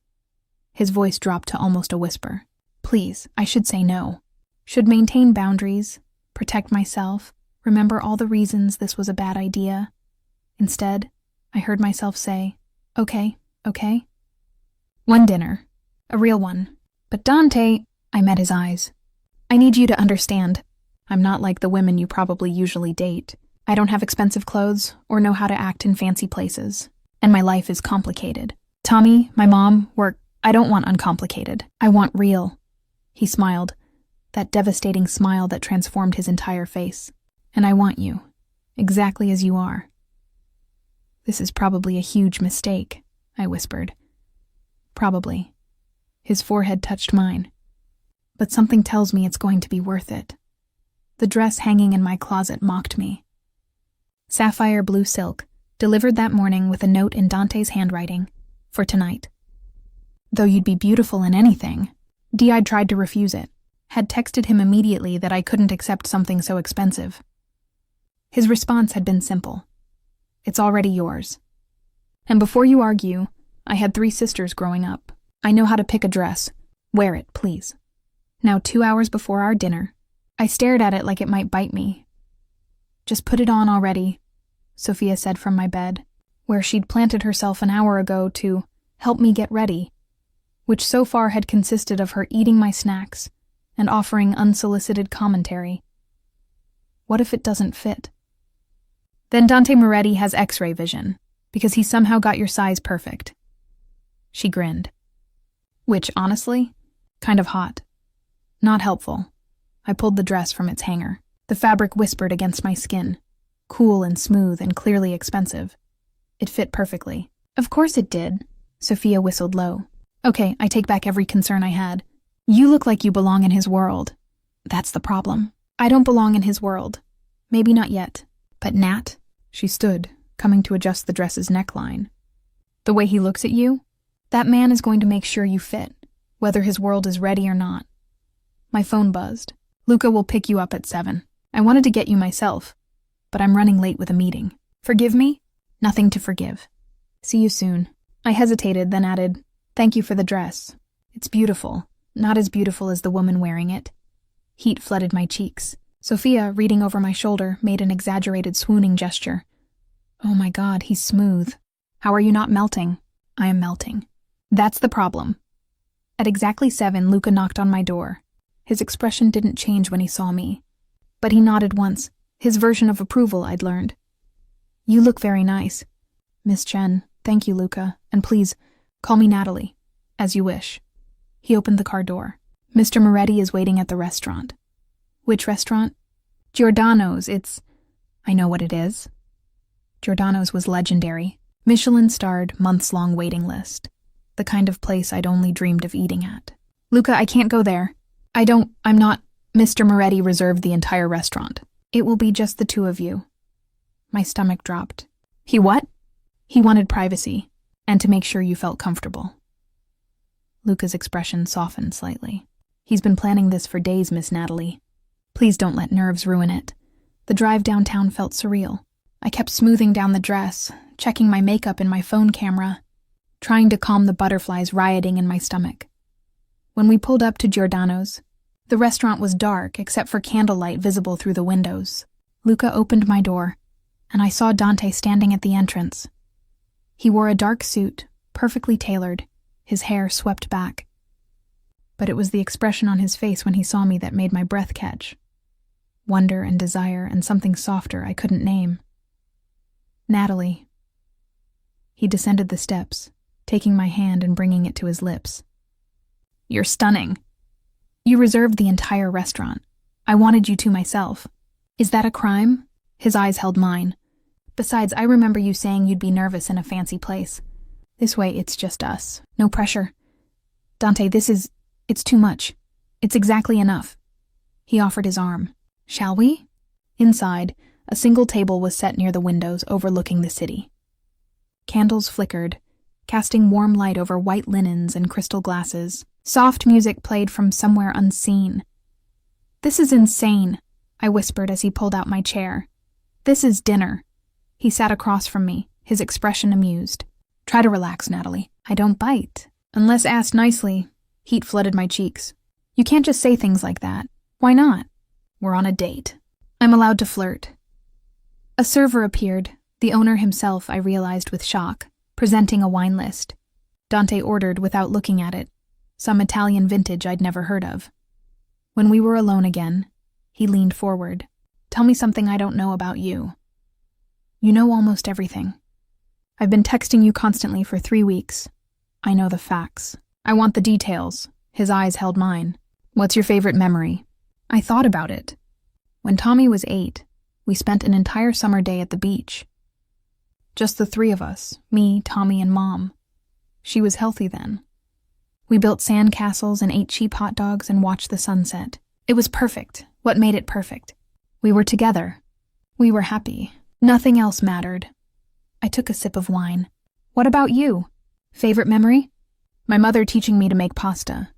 His voice dropped to almost a whisper. Please, I should say no. Should maintain boundaries, protect myself, remember all the reasons this was a bad idea. Instead, I heard myself say, okay. One dinner. A real one. But Dante, I met his eyes. I need you to understand. I'm not like the women you probably usually date. I don't have expensive clothes or know how to act in fancy places. And my life is complicated. Tommy, my mom, work. I don't want uncomplicated. I want real. He smiled, that devastating smile that transformed his entire face. And I want you, exactly as you are. This is probably a huge mistake, I whispered. Probably. His forehead touched mine. But something tells me it's going to be worth it. The dress hanging in my closet mocked me. Sapphire blue silk, delivered that morning with a note in Dante's handwriting, for tonight. Though you'd be beautiful in anything, I tried to refuse it, had texted him immediately that I couldn't accept something so expensive. His response had been simple. It's already yours. And before you argue, I had 3 sisters growing up. I know how to pick a dress. Wear it, please. Now 2 hours before our dinner, I stared at it like it might bite me. Just put it on already, Sophia said from my bed, where she'd planted herself an hour ago to help me get ready, which so far had consisted of her eating my snacks and offering unsolicited commentary. What if it doesn't fit? Then Dante Moretti has X-ray vision, because he somehow got your size perfect. She grinned. Which, honestly, kind of hot. Not helpful. I pulled the dress from its hanger. The fabric whispered against my skin. Cool and smooth and clearly expensive. It fit perfectly. Of course it did. Sophia whistled low. Okay, I take back every concern I had. You look like you belong in his world. That's the problem. I don't belong in his world. Maybe not yet. But Nat? She stood, coming to adjust the dress's neckline. The way he looks at you? That man is going to make sure you fit, whether his world is ready or not. My phone buzzed. Luca will pick you up at 7. I wanted to get you myself, but I'm running late with a meeting. Forgive me? Nothing to forgive. See you soon. I hesitated, then added, thank you for the dress. It's beautiful, not as beautiful as the woman wearing it. Heat flooded my cheeks. Sophia, reading over my shoulder, made an exaggerated swooning gesture. Oh my God, he's smooth. How are you not melting? I am melting. That's the problem. At exactly 7, Luca knocked on my door. His expression didn't change when he saw me. But he nodded once, his version of approval, I'd learned. You look very nice. Miss Chen, thank you, Luca, and please, call me Natalie, as you wish. He opened the car door. Mr. Moretti is waiting at the restaurant. Which restaurant? Giordano's, I know what it is. Giordano's was legendary. Michelin-starred, months-long waiting list. The kind of place I'd only dreamed of eating at. Luca, I can't go there. I'm not. Mr. Moretti reserved the entire restaurant. It will be just the 2 of you. My stomach dropped. He what? He wanted privacy, and to make sure you felt comfortable. Luca's expression softened slightly. He's been planning this for days, Miss Natalie. Please don't let nerves ruin it. The drive downtown felt surreal. I kept smoothing down the dress, checking my makeup in my phone camera, trying to calm the butterflies rioting in my stomach. When we pulled up to Giordano's, the restaurant was dark except for candlelight visible through the windows. Luca opened my door, and I saw Dante standing at the entrance. He wore a dark suit, perfectly tailored, his hair swept back. But it was the expression on his face when he saw me that made my breath catch. Wonder and desire and something softer I couldn't name. Natalie. He descended the steps, taking my hand and bringing it to his lips. You're stunning. You reserved the entire restaurant. I wanted you to myself. Is that a crime? His eyes held mine. Besides, I remember you saying you'd be nervous in a fancy place. This way, it's just us. No pressure. Dante, it's too much. It's exactly enough. He offered his arm. Shall we? Inside, a single table was set near the windows overlooking the city. Candles flickered, casting warm light over white linens and crystal glasses. Soft music played from somewhere unseen. This is insane, I whispered as he pulled out my chair. This is dinner. He sat across from me, his expression amused. Try to relax, Natalie. I don't bite. Unless asked nicely. Heat flooded my cheeks. You can't just say things like that. Why not? We're on a date. I'm allowed to flirt. A server appeared, the owner himself, I realized with shock, presenting a wine list. Dante ordered without looking at it, some Italian vintage I'd never heard of. When we were alone again, he leaned forward. Tell me something I don't know about you. You know almost everything. I've been texting you constantly for 3 weeks. I know the facts. I want the details. His eyes held mine. What's your favorite memory? I thought about it. When Tommy was 8, we spent an entire summer day at the beach. Just the 3 of us, me, Tommy, and Mom. She was healthy then. We built sand castles and ate cheap hot dogs and watched the sunset. It was perfect. What made it perfect? We were together. We were happy. Nothing else mattered. I took a sip of wine. What about you? Favorite memory? My mother teaching me to make pasta.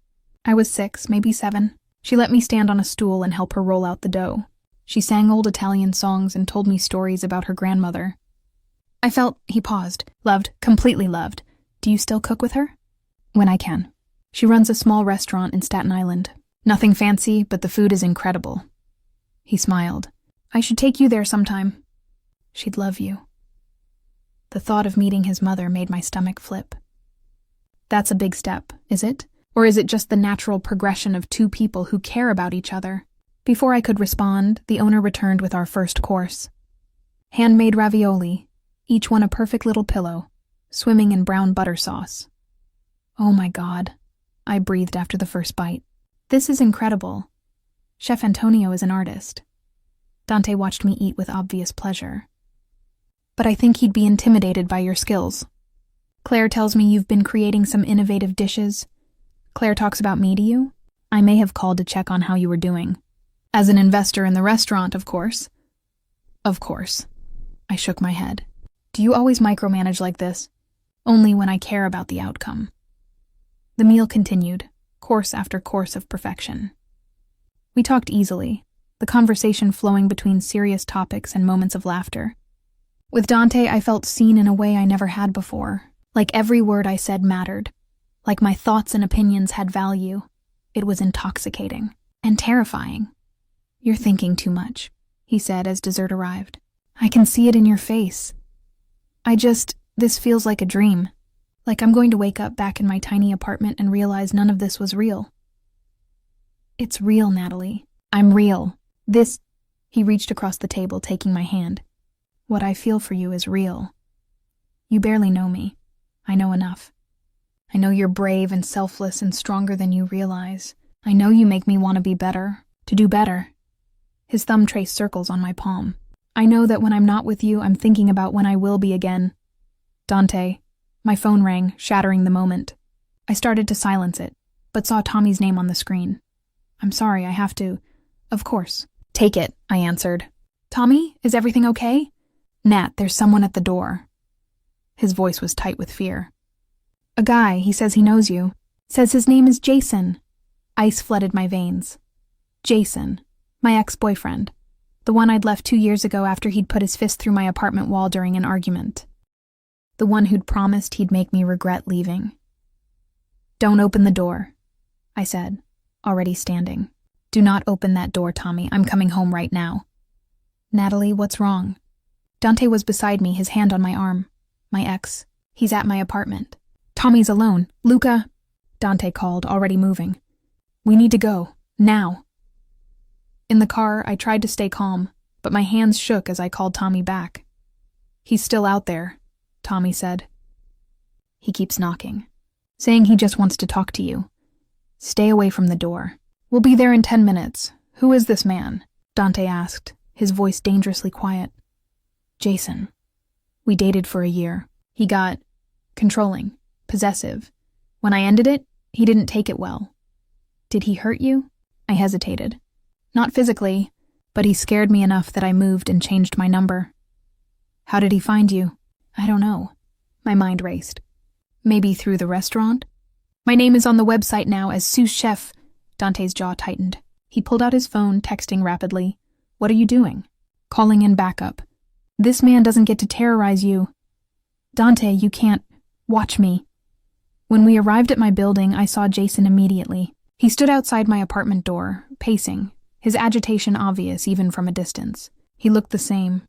I was 6, maybe 7. She let me stand on a stool and help her roll out the dough. She sang old Italian songs and told me stories about her grandmother. I felt, he paused, loved, completely loved. Do you still cook with her? When I can. She runs a small restaurant in Staten Island. Nothing fancy, but the food is incredible. He smiled. I should take you there sometime. She'd love you. The thought of meeting his mother made my stomach flip. That's a big step, is it? Or is it just the natural progression of 2 people who care about each other? Before I could respond, the owner returned with our first course. Handmade ravioli, each one a perfect little pillow, swimming in brown butter sauce. Oh my God, I breathed after the first bite. This is incredible. Chef Antonio is an artist. Dante watched me eat with obvious pleasure. But I think he'd be intimidated by your skills. Claire tells me you've been creating some innovative dishes. Claire talks about me to you? I may have called to check on how you were doing. As an investor in the restaurant, of course. Of course. I shook my head. Do you always micromanage like this? Only when I care about the outcome. The meal continued, course after course of perfection. We talked easily, the conversation flowing between serious topics and moments of laughter. With Dante, I felt seen in a way I never had before. Like every word I said mattered. Like my thoughts and opinions had value. It was intoxicating. And terrifying. You're thinking too much, he said as dessert arrived. I can see it in your face. This feels like a dream. Like I'm going to wake up back in my tiny apartment and realize none of this was real. It's real, Natalie. I'm real. He reached across the table, taking my hand. What I feel for you is real. You barely know me. I know enough. I know you're brave and selfless and stronger than you realize. I know you make me want to be better, to do better. His thumb traced circles on my palm. I know that when I'm not with you, I'm thinking about when I will be again. Dante. My phone rang, shattering the moment. I started to silence it, but saw Tommy's name on the screen. I'm sorry, I have to. Of course. Take it, I answered. Tommy, is everything okay? Nat, there's someone at the door. His voice was tight with fear. A guy, he says he knows you. Says his name is Jason. Ice flooded my veins. Jason, my ex-boyfriend. The one I'd left 2 years ago after he'd put his fist through my apartment wall during an argument. The one who'd promised he'd make me regret leaving. Don't open the door, I said, already standing. Do not open that door, Tommy. I'm coming home right now. Natalie, what's wrong? Dante was beside me, his hand on my arm. My ex. He's at my apartment. Tommy's alone. Luca, Dante called, already moving. We need to go. Now. In the car, I tried to stay calm, but my hands shook as I called Tommy back. He's still out there, Tommy said. He keeps knocking, saying he just wants to talk to you. Stay away from the door. We'll be there in 10 minutes. Who is this man? Dante asked, his voice dangerously quiet. Jason. We dated for a year. He got controlling, possessive. When I ended it, he didn't take it well. Did he hurt you? I hesitated. Not physically, but he scared me enough that I moved and changed my number. How did he find you? I don't know. My mind raced. Maybe through the restaurant? My name is on the website now as sous chef. Dante's jaw tightened. He pulled out his phone, texting rapidly. What are you doing? Calling in backup. This man doesn't get to terrorize you. Dante, you can't. Watch me. When we arrived at my building, I saw Jason immediately. He stood outside my apartment door, pacing, his agitation obvious even from a distance. He looked the same.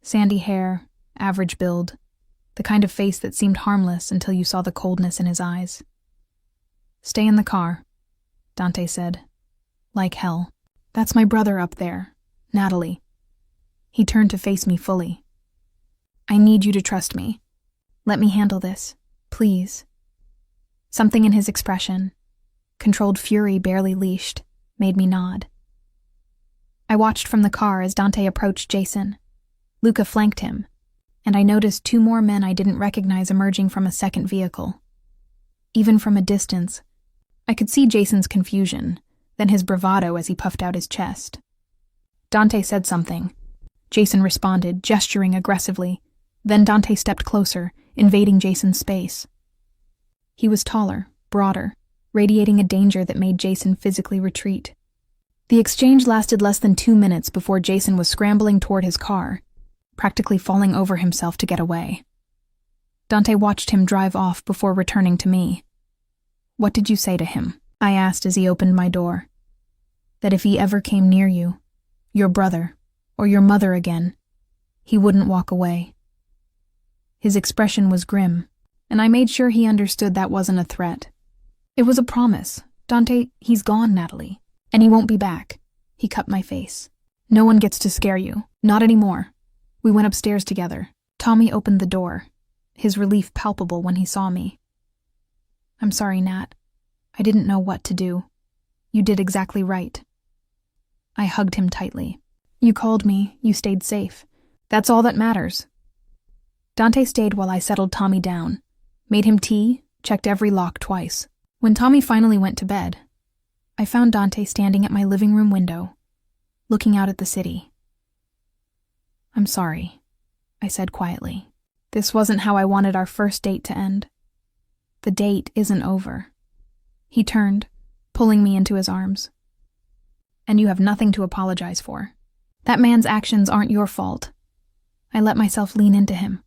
Sandy hair, average build, the kind of face that seemed harmless until you saw the coldness in his eyes. Stay in the car, Dante said. Like hell. That's my brother up there, Natalie. He turned to face me fully. I need you to trust me. Let me handle this, please. Something in his expression, controlled fury barely leashed, made me nod. I watched from the car as Dante approached Jason. Luca flanked him, and I noticed 2 more men I didn't recognize emerging from a second vehicle. Even from a distance, I could see Jason's confusion, then his bravado as he puffed out his chest. Dante said something. Jason responded, gesturing aggressively. Then Dante stepped closer, invading Jason's space. He was taller, broader, radiating a danger that made Jason physically retreat. The exchange lasted less than 2 minutes before Jason was scrambling toward his car, practically falling over himself to get away. Dante watched him drive off before returning to me. What did you say to him? I asked as he opened my door. That if he ever came near you, your brother, or your mother again, he wouldn't walk away. His expression was grim, and I made sure he understood that wasn't a threat. It was a promise. Dante, he's gone, Natalie, and he won't be back. He cut my face. No one gets to scare you. Not anymore. We went upstairs together. Tommy opened the door, his relief palpable when he saw me. I'm sorry, Nat. I didn't know what to do. You did exactly right. I hugged him tightly. You called me. You stayed safe. That's all that matters. Dante stayed while I settled Tommy down, made him tea, checked every lock twice. When Tommy finally went to bed, I found Dante standing at my living room window, looking out at the city. I'm sorry, I said quietly. This wasn't how I wanted our first date to end. The date isn't over. He turned, pulling me into his arms. And you have nothing to apologize for. That man's actions aren't your fault. I let myself lean into him,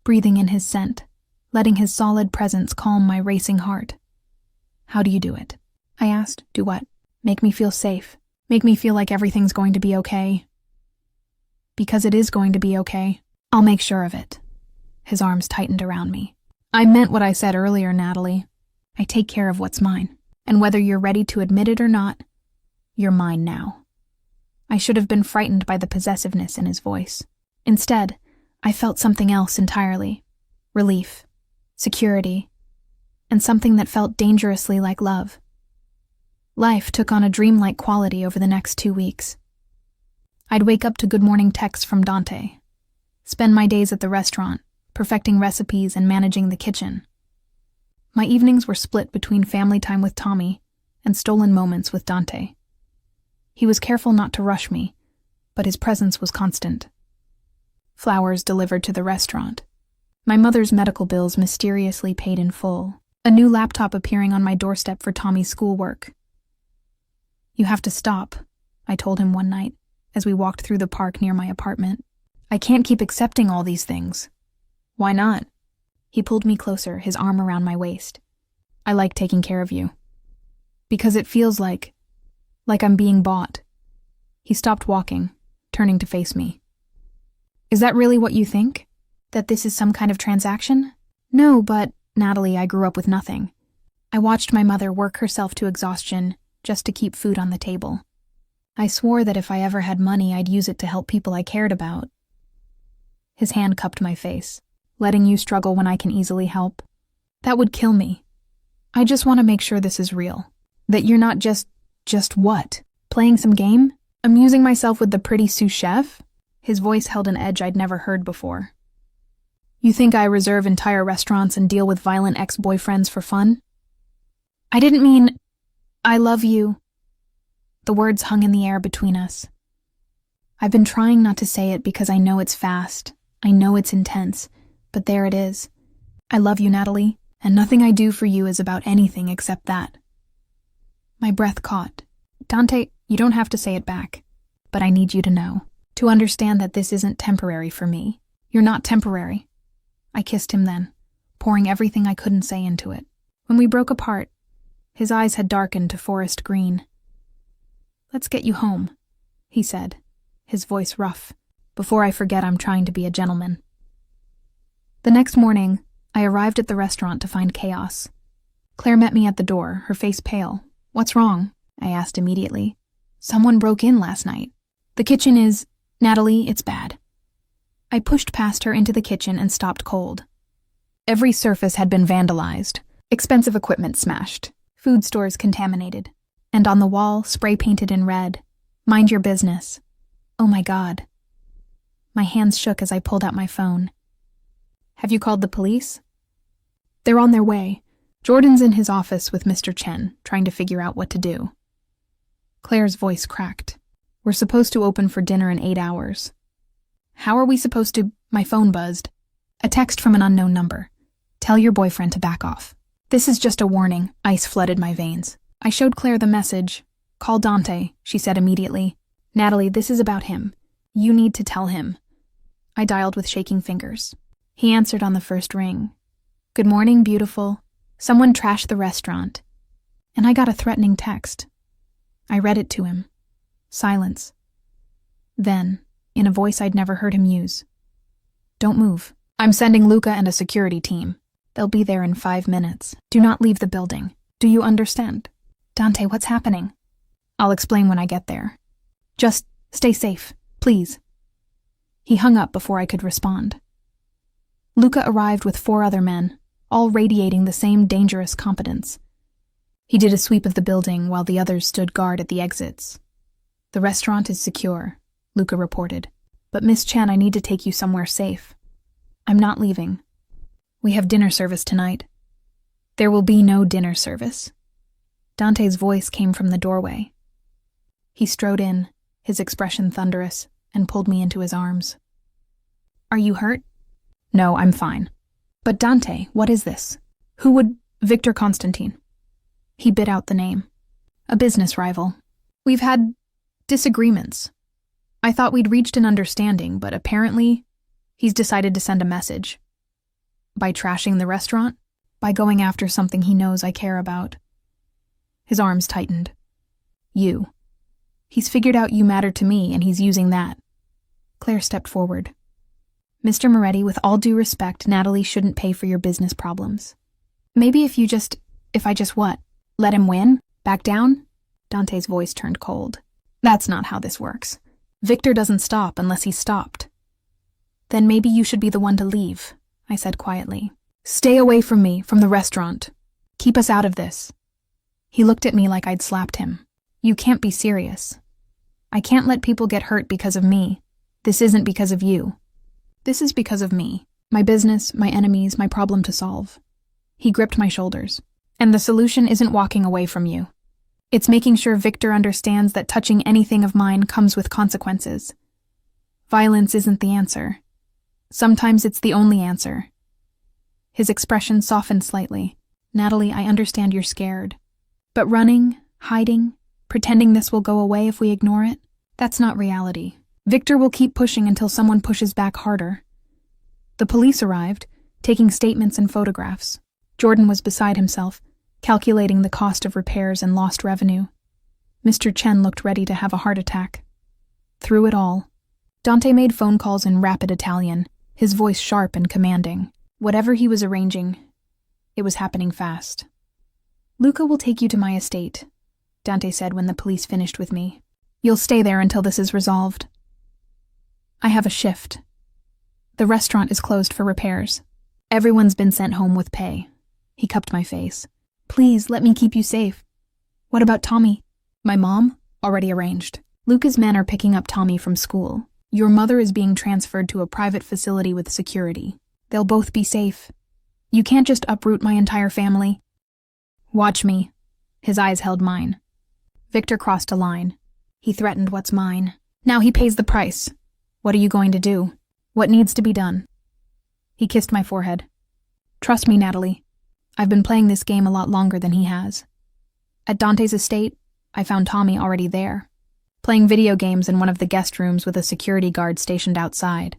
breathing in his scent, letting his solid presence calm my racing heart. How do you do it? I asked. Do what? Make me feel safe. Make me feel like everything's going to be okay. Because it is going to be okay. I'll make sure of it. His arms tightened around me. I meant what I said earlier, Natalie. I take care of what's mine. And whether you're ready to admit it or not, you're mine now. I should have been frightened by the possessiveness in his voice. Instead, I felt something else entirely. Relief, security, and something that felt dangerously like love. Life took on a dreamlike quality over the next 2 weeks. I'd wake up to good morning texts from Dante, spend my days at the restaurant, perfecting recipes and managing the kitchen. My evenings were split between family time with Tommy and stolen moments with Dante. He was careful not to rush me, but his presence was constant. Flowers delivered to the restaurant. My mother's medical bills mysteriously paid in full. A new laptop appearing on my doorstep for Tommy's schoolwork. You have to stop, I told him one night, as we walked through the park near my apartment. I can't keep accepting all these things. Why not? He pulled me closer, his arm around my waist. I like taking care of you. Because it feels like I'm being bought. He stopped walking, turning to face me. Is that really what you think? That this is some kind of transaction? No, but, Natalie, I grew up with nothing. I watched my mother work herself to exhaustion just to keep food on the table. I swore that if I ever had money, I'd use it to help people I cared about. His hand cupped my face. Letting you struggle when I can easily help? That would kill me. I just want to make sure this is real. That you're not just what? Playing some game? Amusing myself with the pretty sous chef? His voice held an edge I'd never heard before. You think I reserve entire restaurants and deal with violent ex-boyfriends for fun? I didn't mean, I love you. The words hung in the air between us. I've been trying not to say it because I know it's fast. I know it's intense. But there it is. I love you, Natalie, and nothing I do for you is about anything except that. My breath caught. Dante, you don't have to say it back. But I need you to know. To understand that this isn't temporary for me. You're not temporary. I kissed him then, pouring everything I couldn't say into it. When we broke apart, his eyes had darkened to forest green. Let's get you home, he said, his voice rough. Before I forget, I'm trying to be a gentleman. The next morning, I arrived at the restaurant to find chaos. Claire met me at the door, her face pale. What's wrong? I asked immediately. Someone broke in last night. The kitchen is... Natalie, it's bad. I pushed past her into the kitchen and stopped cold. Every surface had been vandalized, expensive equipment smashed, food stores contaminated, and on the wall, spray-painted in red, "Mind your business." Oh my God. My hands shook as I pulled out my phone. Have you called the police? They're on their way. Jordan's in his office with Mr. Chen, trying to figure out what to do. Claire's voice cracked. We're supposed to open for dinner in 8 hours. How are we supposed to... My phone buzzed. A text from an unknown number. Tell your boyfriend to back off. This is just a warning. Ice flooded my veins. I showed Claire the message. Call Dante, she said immediately. Natalie, this is about him. You need to tell him. I dialed with shaking fingers. He answered on the first ring. Good morning, beautiful. Someone trashed the restaurant. And I got a threatening text. I read it to him. Silence. Then, in a voice I'd never heard him use. Don't move. I'm sending Luca and a security team. They'll be there in 5 minutes. Do not leave the building. Do you understand? Dante, what's happening? I'll explain when I get there. Just stay safe, please. He hung up before I could respond. Luca arrived with 4 other men, all radiating the same dangerous competence. He did a sweep of the building while the others stood guard at the exits. The restaurant is secure, Luca reported. But Miss Chen, I need to take you somewhere safe. I'm not leaving. We have dinner service tonight. There will be no dinner service. Dante's voice came from the doorway. He strode in, his expression thunderous, and pulled me into his arms. Are you hurt? No, I'm fine. But Dante, what is this? Who would... Victor Constantine. He bit out the name. A business rival. We've had disagreements. I thought we'd reached an understanding, but apparently he's decided to send a message. By trashing the restaurant? By going after something he knows I care about. His arms tightened. You. He's figured out you matter to me, and he's using that. Claire stepped forward. Mr. Moretti, with all due respect, Natalie shouldn't pay for your business problems. Maybe if I just what? Let him win? Back down? Dante's voice turned cold. That's not how this works. Victor doesn't stop unless he's stopped. Then maybe you should be the one to leave, I said quietly. Stay away from me, from the restaurant. Keep us out of this. He looked at me like I'd slapped him. You can't be serious. I can't let people get hurt because of me. This isn't because of you. This is because of me. My business, my enemies, my problem to solve. He gripped my shoulders. And the solution isn't walking away from you. It's making sure Victor understands that touching anything of mine comes with consequences. Violence isn't the answer. Sometimes it's the only answer. His expression softened slightly. Natalie, I understand you're scared. But running, hiding, pretending this will go away if we ignore it, that's not reality. Victor will keep pushing until someone pushes back harder. The police arrived, taking statements and photographs. Jordan was beside himself, calculating the cost of repairs and lost revenue. Mr. Chen looked ready to have a heart attack. Through it all, Dante made phone calls in rapid Italian, his voice sharp and commanding. Whatever he was arranging, it was happening fast. Luca will take you to my estate, Dante said when the police finished with me. You'll stay there until this is resolved. I have a shift. The restaurant is closed for repairs. Everyone's been sent home with pay. He cupped my face. Please, let me keep you safe. What about Tommy? My mom? Already arranged. Luca's men are picking up Tommy from school. Your mother is being transferred to a private facility with security. They'll both be safe. You can't just uproot my entire family. Watch me. His eyes held mine. Victor crossed a line. He threatened what's mine. Now he pays the price. What are you going to do? What needs to be done? He kissed my forehead. Trust me, Natalie. I've been playing this game a lot longer than he has. At Dante's estate, I found Tommy already there, playing video games in one of the guest rooms with a security guard stationed outside.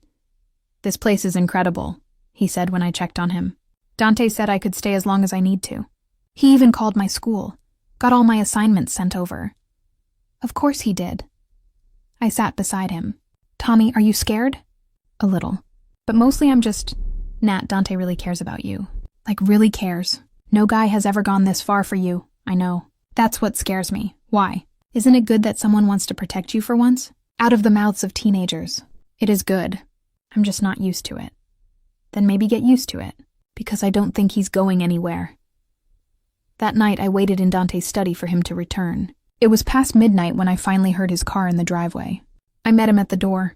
This place is incredible, he said when I checked on him. Dante said I could stay as long as I need to. He even called my school, got all my assignments sent over. Of course he did. I sat beside him. Tommy, are you scared? A little. But mostly I'm just... Nat, Dante really cares about you. Like, really cares. No guy has ever gone this far for you, I know. That's what scares me. Why? Isn't it good that someone wants to protect you for once? Out of the mouths of teenagers. It is good. I'm just not used to it. Then maybe get used to it, because I don't think he's going anywhere. That night, I waited in Dante's study for him to return. It was past midnight when I finally heard his car in the driveway. I met him at the door.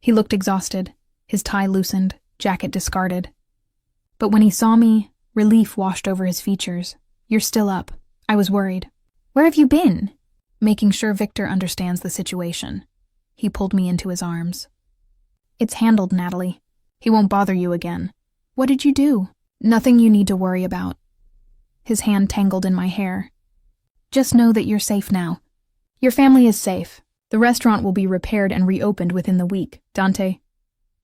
He looked exhausted, his tie loosened, jacket discarded. But when he saw me, relief washed over his features. You're still up. I was worried. Where have you been? Making sure Victor understands the situation. He pulled me into his arms. It's handled, Natalie. He won't bother you again. What did you do? Nothing you need to worry about. His hand tangled in my hair. Just know that you're safe now. Your family is safe. The restaurant will be repaired and reopened within the week. Dante,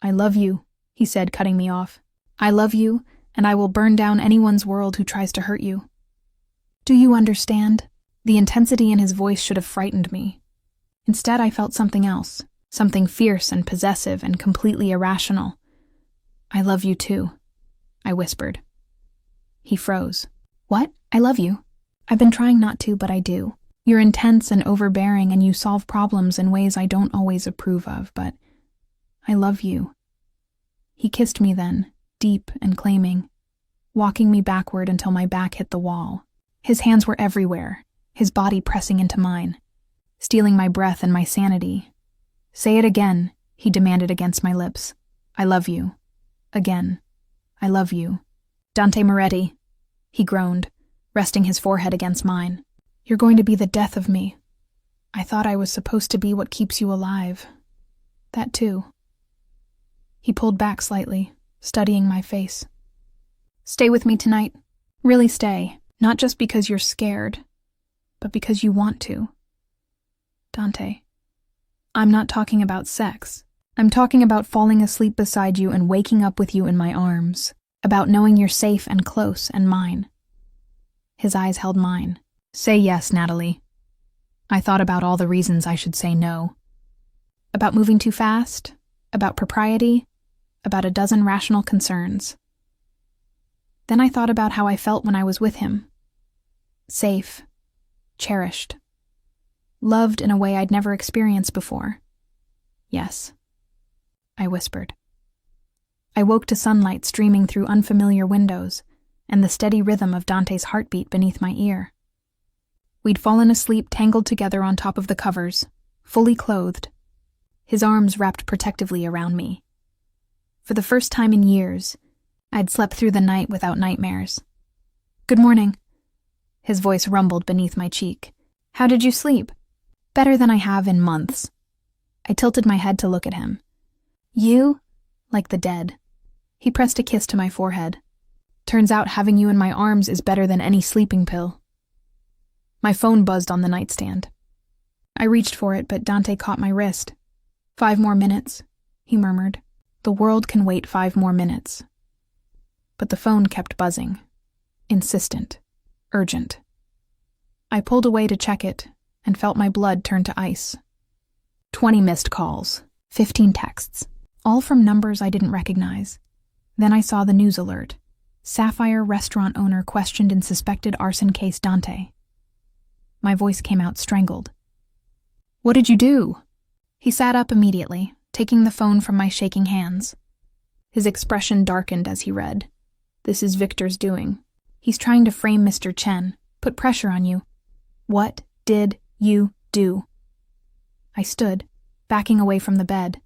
I love you, he said, cutting me off. I love you, and I will burn down anyone's world who tries to hurt you. Do you understand? The intensity in his voice should have frightened me. Instead, I felt something else, something fierce and possessive and completely irrational. I love you too, I whispered. He froze. What? I love you. I've been trying not to, but I do. You're intense and overbearing, and you solve problems in ways I don't always approve of, but I love you. He kissed me then, deep and claiming, walking me backward until my back hit the wall. His hands were everywhere, his body pressing into mine, stealing my breath and my sanity. Say it again, he demanded against my lips. I love you. Again. I love you. Dante Moretti, he groaned, resting his forehead against mine. You're going to be the death of me. I thought I was supposed to be what keeps you alive. That too. He pulled back slightly, studying my face. Stay with me tonight. Really stay. Not just because you're scared, but because you want to. Dante, I'm not talking about sex. I'm talking about falling asleep beside you and waking up with you in my arms. About knowing you're safe and close and mine. His eyes held mine. Say yes, Natalie. I thought about all the reasons I should say no. About moving too fast, about propriety, about a dozen rational concerns. Then I thought about how I felt when I was with him. Safe, cherished, loved in a way I'd never experienced before. Yes, I whispered. I woke to sunlight streaming through unfamiliar windows and the steady rhythm of Dante's heartbeat beneath my ear. We'd fallen asleep tangled together on top of the covers, fully clothed, his arms wrapped protectively around me. For the first time in years, I'd slept through the night without nightmares. Good morning. His voice rumbled beneath my cheek. How did you sleep? Better than I have in months. I tilted my head to look at him. You? Like the dead. He pressed a kiss to my forehead. Turns out having you in my arms is better than any sleeping pill. My phone buzzed on the nightstand. I reached for it, but Dante caught my wrist. 5 more minutes, he murmured. The world can wait 5 more minutes. But the phone kept buzzing. Insistent. Urgent. I pulled away to check it and felt my blood turn to ice. 20 missed calls, 15 texts, all from numbers I didn't recognize. Then I saw the news alert. Sapphire restaurant owner questioned in suspected arson case Dante. My voice came out strangled. What did you do? He sat up immediately, taking the phone from my shaking hands. His expression darkened as he read. This is Victor's doing. He's trying to frame Mr. Chen, put pressure on you. What did you do? I stood, backing away from the bed.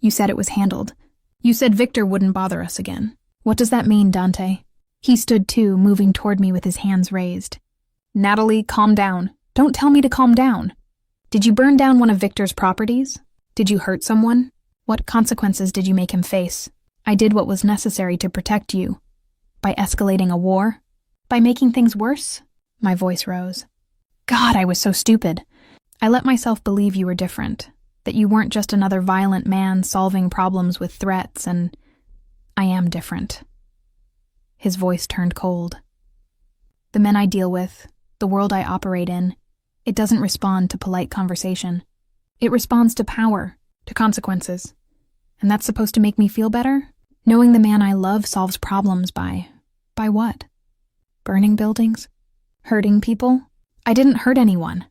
You said it was handled. You said Victor wouldn't bother us again. What does that mean, Dante? He stood too, moving toward me with his hands raised. Natalie, calm down. Don't tell me to calm down. Did you burn down one of Victor's properties? Did you hurt someone? What consequences did you make him face? I did what was necessary to protect you. By escalating a war? By making things worse? My voice rose. God, I was so stupid. I let myself believe you were different, that you weren't just another violent man solving problems with threats, and I am different. His voice turned cold. The men I deal with, the world I operate in, it doesn't respond to polite conversation. It responds to power, to consequences. And that's supposed to make me feel better? Knowing the man I love solves problems by what? Burning buildings? Hurting people? I didn't hurt anyone.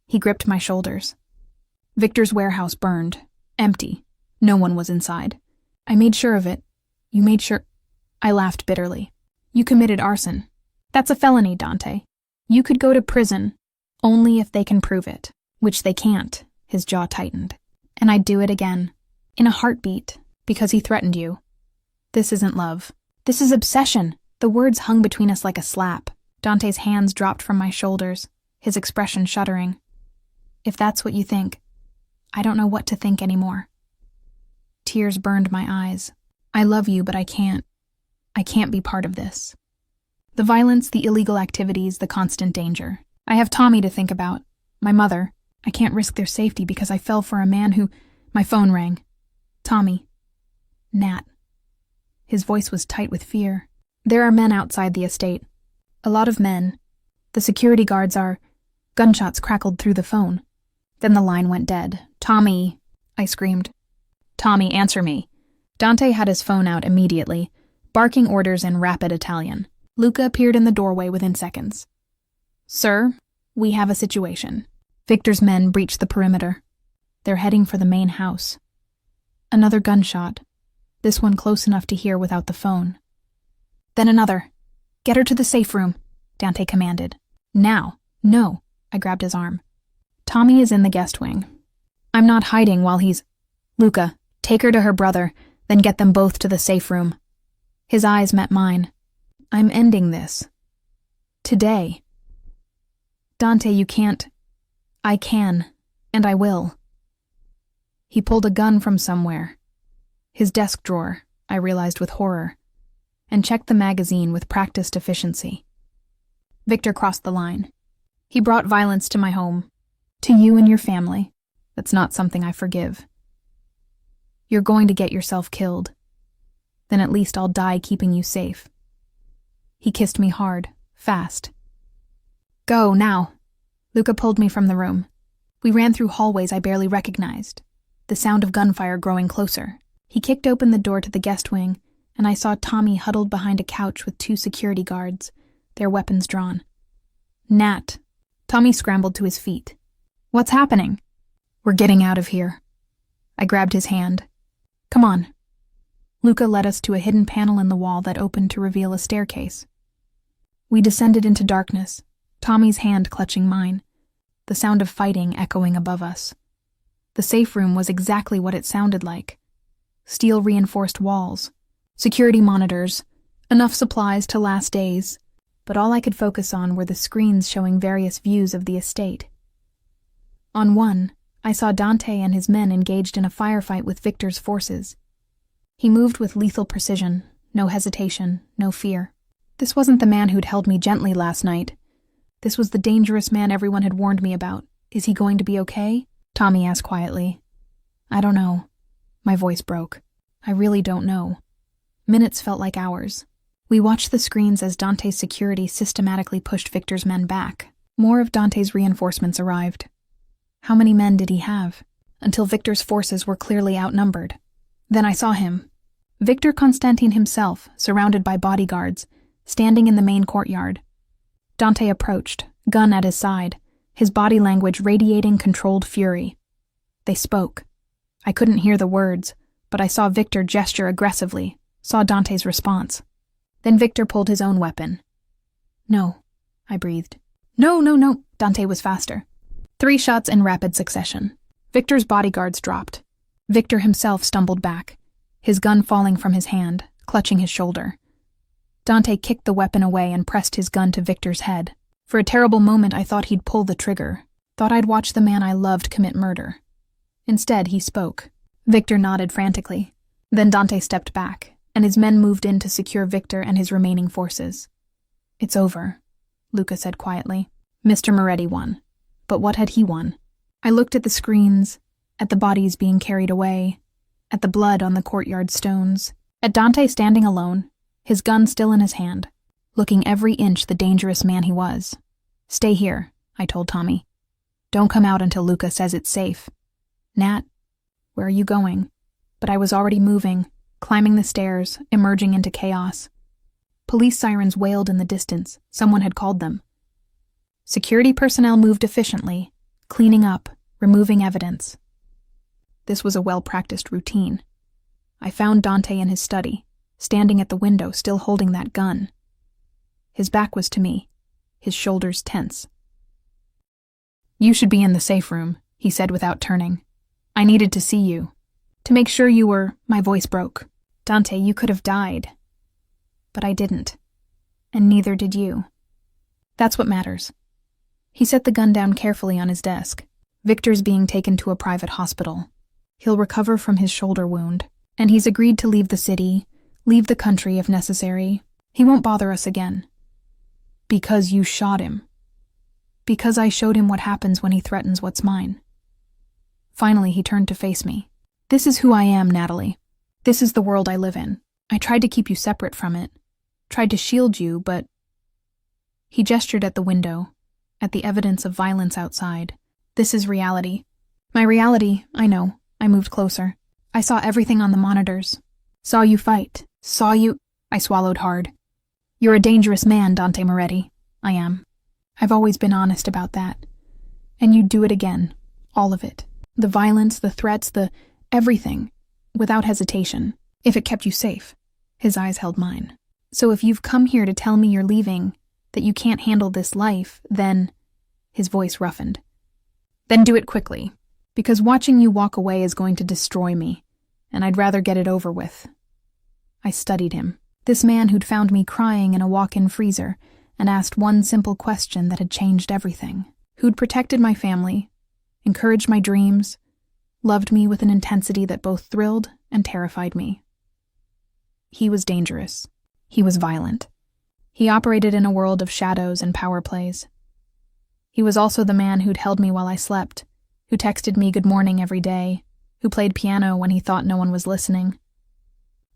He gripped my shoulders. Victor's warehouse burned, empty. No one was inside. I made sure of it. You made sure. I laughed bitterly. You committed arson. That's a felony, Dante. You could go to prison only if they can prove it, which they can't. His jaw tightened. And I'd do it again, in a heartbeat, because he threatened you. This isn't love. This is obsession. The words hung between us like a slap. Dante's hands dropped from my shoulders, his expression shuddering. If that's what you think, I don't know what to think anymore. Tears burned my eyes. I love you, but I can't. I can't be part of this. The violence, the illegal activities, the constant danger. I have Tommy to think about. My mother. I can't risk their safety because I fell for a man who... My phone rang. Tommy. Nat. His voice was tight with fear. There are men outside the estate. A lot of men. The security guards are... Gunshots crackled through the phone. Then the line went dead. Tommy, I screamed. Tommy, answer me. Dante had his phone out immediately, barking orders in rapid Italian. Luca appeared in the doorway within seconds. Sir, we have a situation. Victor's men breached the perimeter. They're heading for the main house. Another gunshot. This one close enough to hear without the phone. Then another. Get her to the safe room, Dante commanded. Now. No. I grabbed his arm. Tommy is in the guest wing. I'm not hiding while he's... Luca, take her to her brother, then get them both to the safe room. His eyes met mine. I'm ending this. Today. Dante, you can't... I can, and I will. He pulled a gun from somewhere. His desk drawer, I realized with horror, and checked the magazine with practiced efficiency. Victor crossed the line. He brought violence to my home, to you and your family. That's not something I forgive. You're going to get yourself killed. Then at least I'll die keeping you safe. He kissed me hard, fast. Go, now. Luca pulled me from the room. We ran through hallways I barely recognized, the sound of gunfire growing closer. He kicked open the door to the guest wing, and I saw Tommy huddled behind a couch with 2 security guards, their weapons drawn. Nat. Tommy scrambled to his feet. What's happening? We're getting out of here. I grabbed his hand. Come on. Luca led us to a hidden panel in the wall that opened to reveal a staircase. We descended into darkness, Tommy's hand clutching mine, the sound of fighting echoing above us. The safe room was exactly what it sounded like. Steel-reinforced walls, security monitors, enough supplies to last days, but all I could focus on were the screens showing various views of the estate. On one, I saw Dante and his men engaged in a firefight with Victor's forces. He moved with lethal precision, no hesitation, no fear. This wasn't the man who'd held me gently last night. This was the dangerous man everyone had warned me about. Is he going to be okay? Tommy asked quietly. I don't know. My voice broke. I really don't know. Minutes felt like hours. We watched the screens as Dante's security systematically pushed Victor's men back. More of Dante's reinforcements arrived. How many men did he have? Until Victor's forces were clearly outnumbered. Then I saw him. Victor Constantine himself, surrounded by bodyguards, standing in the main courtyard. Dante approached, gun at his side, his body language radiating controlled fury. They spoke. I couldn't hear the words, but I saw Victor gesture aggressively, saw Dante's response. Then Victor pulled his own weapon. "No," I breathed. "No, no, no," Dante was faster. 3 shots in rapid succession. Victor's bodyguards dropped. Victor himself stumbled back, his gun falling from his hand, clutching his shoulder. Dante kicked the weapon away and pressed his gun to Victor's head. For a terrible moment I thought he'd pull the trigger, thought I'd watch the man I loved commit murder. Instead, he spoke. Victor nodded frantically. Then Dante stepped back, and his men moved in to secure Victor and his remaining forces. "It's over," Luca said quietly. Mr. Moretti won. But what had he won? I looked at the screens, at the bodies being carried away, at the blood on the courtyard stones, at Dante standing alone, his gun still in his hand, looking every inch the dangerous man he was. "Stay here," I told Tommy. "Don't come out until Luca says it's safe." "Nat, where are you going?" But I was already moving, climbing the stairs, emerging into chaos. Police sirens wailed in the distance. Someone had called them. Security personnel moved efficiently, cleaning up, removing evidence. This was a well-practiced routine. I found Dante in his study, standing at the window, still holding that gun. His back was to me, his shoulders tense. "You should be in the safe room," he said without turning. "I needed to see you. To make sure you were—" My voice broke. "Dante, you could have died." But I didn't. And neither did you. That's what matters. He set the gun down carefully on his desk. "Victor's being taken to a private hospital. He'll recover from his shoulder wound, and he's agreed to leave the city, leave the country if necessary. He won't bother us again. Because you shot him. Because I showed him what happens when he threatens what's mine." Finally, he turned to face me. "This is who I am, Natalie. This is the world I live in. I tried to keep you separate from it. Tried to shield you, but..." He gestured at the window, at the evidence of violence outside. "This is reality. My reality, I know." I moved closer. "I saw everything on the monitors. Saw you fight. Saw you..." I swallowed hard. "You're a dangerous man, Dante Moretti." "I am. I've always been honest about that. And you'd do it again. All of it. The violence, the threats, the everything. Without hesitation. If it kept you safe." His eyes held mine. "So if you've come here to tell me you're leaving, that you can't handle this life, then..." His voice roughened. "Then do it quickly. Because watching you walk away is going to destroy me, and I'd rather get it over with." I studied him. This man who'd found me crying in a walk-in freezer and asked one simple question that had changed everything. Who'd protected my family, encouraged my dreams, loved me with an intensity that both thrilled and terrified me. He was dangerous. He was violent. He operated in a world of shadows and power plays. He was also the man who'd held me while I slept, who texted me good morning every day, who played piano when he thought no one was listening,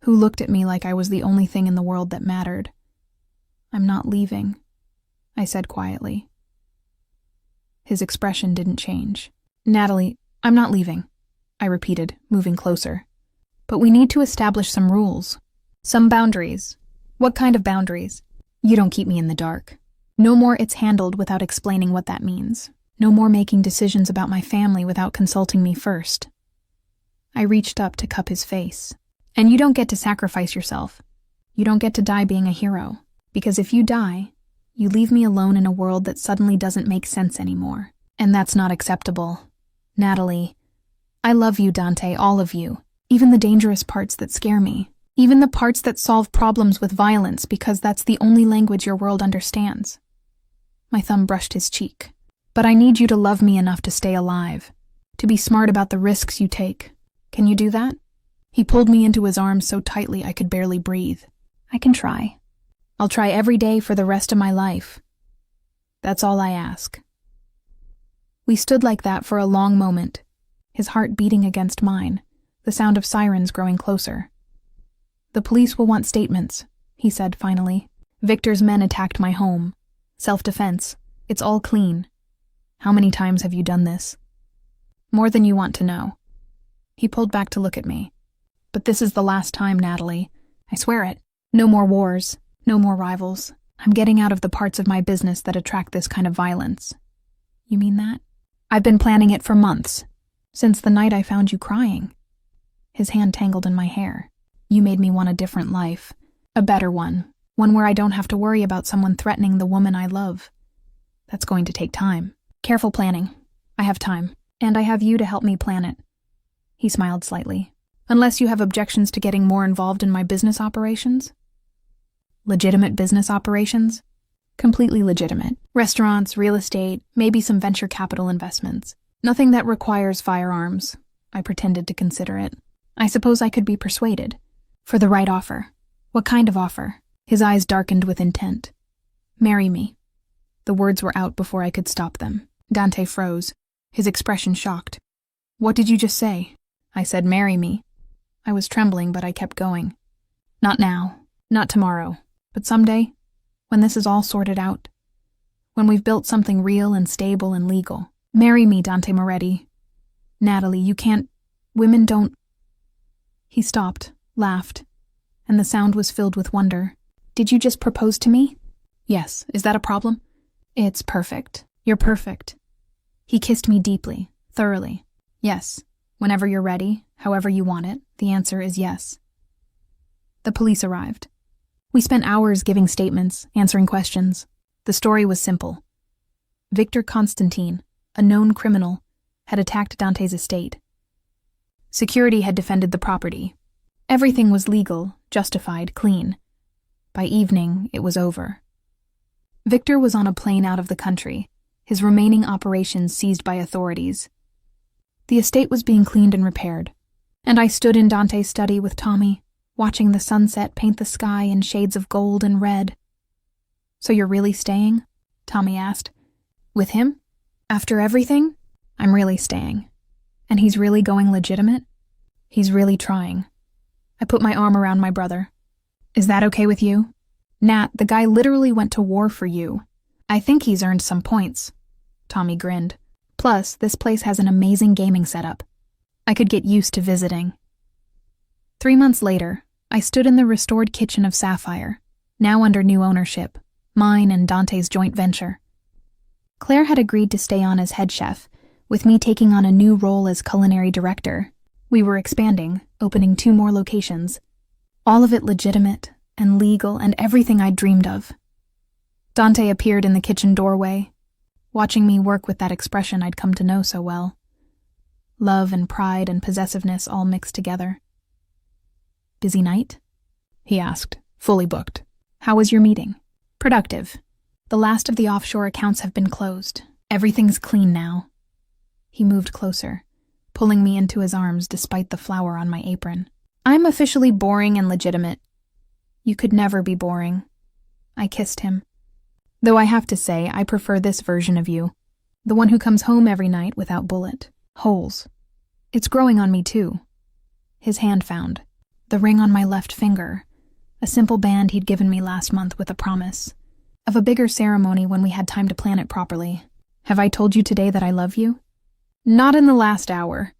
who looked at me like I was the only thing in the world that mattered. "I'm not leaving," I said quietly. His expression didn't change. "Natalie, I'm not leaving," I repeated, moving closer. "But we need to establish some rules. Some boundaries." "What kind of boundaries?" "You don't keep me in the dark. No more it's handled without explaining what that means. No more making decisions about my family without consulting me first." I reached up to cup his face. "And you don't get to sacrifice yourself. You don't get to die being a hero. Because if you die, you leave me alone in a world that suddenly doesn't make sense anymore. And that's not acceptable. Natalie, I love you, Dante, all of you. Even the dangerous parts that scare me. Even the parts that solve problems with violence because that's the only language your world understands." My thumb brushed his cheek. "But I need you to love me enough to stay alive. To be smart about the risks you take. Can you do that?" He pulled me into his arms so tightly I could barely breathe. "I can try. I'll try every day for the rest of my life. That's all I ask." We stood like that for a long moment, his heart beating against mine, the sound of sirens growing closer. "The police will want statements," he said finally. "Victor's men attacked my home. Self-defense. It's all clean. How many times have you done this?" "More than you want to know." He pulled back to look at me. "But this is the last time, Natalie. I swear it. No more wars. No more rivals. I'm getting out of the parts of my business that attract this kind of violence." "You mean that?" "I've been planning it for months. Since the night I found you crying." his hand tangled in my hair. You made me want a different life. A better one. One where I don't have to worry about someone threatening the woman I love. That's going to take time. Careful planning. I have time. And I have you to help me plan it. He smiled slightly. Unless you have objections to getting more involved in my business operations? Legitimate business operations? Completely legitimate. Restaurants, real estate, maybe some venture capital investments. Nothing that requires firearms. I pretended to consider it. I suppose I could be persuaded. For the right offer. What kind of offer? His eyes darkened with intent. Marry me. The words were out before I could stop them. Dante froze, his expression shocked. What did you just say? I said marry me. I was trembling, but I kept going. Not now. Not tomorrow. But someday. When this is all sorted out. When we've built something real and stable and legal. Marry me, Dante Moretti. Natalie, you can't. Women don't. He stopped, laughed, and the sound was filled with wonder. Did you just propose to me? Yes. Is that a problem? It's perfect. You're perfect. He kissed me deeply, thoroughly. Yes. Whenever you're ready, however you want it, the answer is yes. The police arrived. We spent hours giving statements, answering questions. The story was simple. Victor Constantine, a known criminal, had attacked Dante's estate. Security had defended the property. Everything was legal, justified, clean. By evening, it was over. Victor was on a plane out of the country, his remaining operations seized by authorities. The estate was being cleaned and repaired, and I stood in Dante's study with Tommy, watching the sunset paint the sky in shades of gold and red. So you're really staying? Tommy asked. With him? After everything? I'm really staying. And he's really going legitimate? He's really trying. I put my arm around my brother. Is that okay with you? Nat, the guy literally went to war for you. I think he's earned some points. Tommy grinned. Plus, this place has an amazing gaming setup. I could get used to visiting. 3 months later, I stood in the restored kitchen of Sapphire, now under new ownership, mine and Dante's joint venture. Claire had agreed to stay on as head chef, with me taking on a new role as culinary director. We were expanding, opening 2 more locations. All of it legitimate and legal and everything I'd dreamed of. Dante appeared in the kitchen doorway, watching me work with that expression I'd come to know so well. Love and pride and possessiveness all mixed together. Busy night? He asked, fully booked. How was your meeting? Productive. The last of the offshore accounts have been closed. Everything's clean now. He moved closer, pulling me into his arms despite the flour on my apron. I'm officially boring and legitimate. You could never be boring. I kissed him. Though I have to say, I prefer this version of you. The one who comes home every night without bullet holes. It's growing on me too. His hand found. The ring on my left finger. A simple band he'd given me last month with a promise. Of a bigger ceremony when we had time to plan it properly. Have I told you today that I love you? Not in the last hour.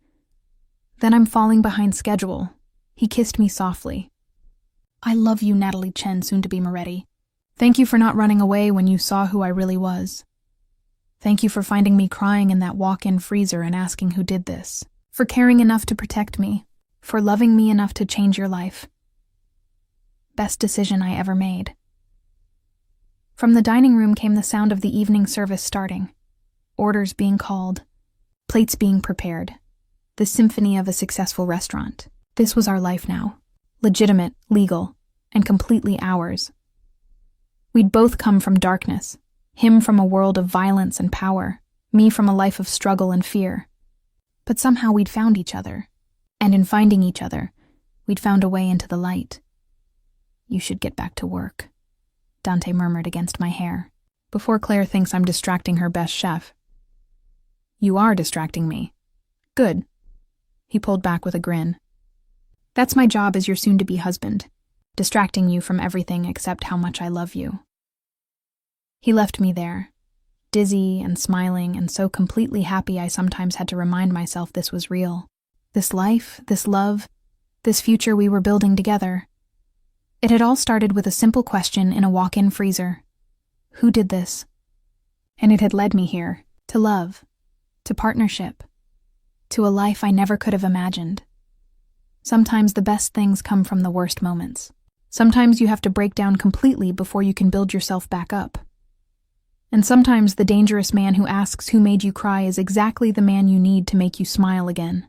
Then I'm falling behind schedule. He kissed me softly. I love you, Natalie Chen, soon-to-be Moretti. Thank you for not running away when you saw who I really was. Thank you for finding me crying in that walk-in freezer and asking who did this. For caring enough to protect me. For loving me enough to change your life. Best decision I ever made. From the dining room came the sound of the evening service starting. Orders being called. Plates being prepared. The symphony of a successful restaurant. This was our life now. Legitimate, legal, and completely ours. We'd both come from darkness. Him from a world of violence and power. Me from a life of struggle and fear. But somehow we'd found each other. And in finding each other, we'd found a way into the light. You should get back to work, Dante murmured against my hair, before Claire thinks I'm distracting her best chef. You are distracting me. Good. He pulled back with a grin. That's my job as your soon-to-be husband, distracting you from everything except how much I love you. He left me there, dizzy and smiling and so completely happy I sometimes had to remind myself this was real. This life, this love, this future we were building together. It had all started with a simple question in a walk-in freezer. Who did this? And it had led me here, to love, to partnership, to a life I never could have imagined. Sometimes the best things come from the worst moments. Sometimes you have to break down completely before you can build yourself back up. And sometimes the dangerous man who asks who made you cry is exactly the man you need to make you smile again.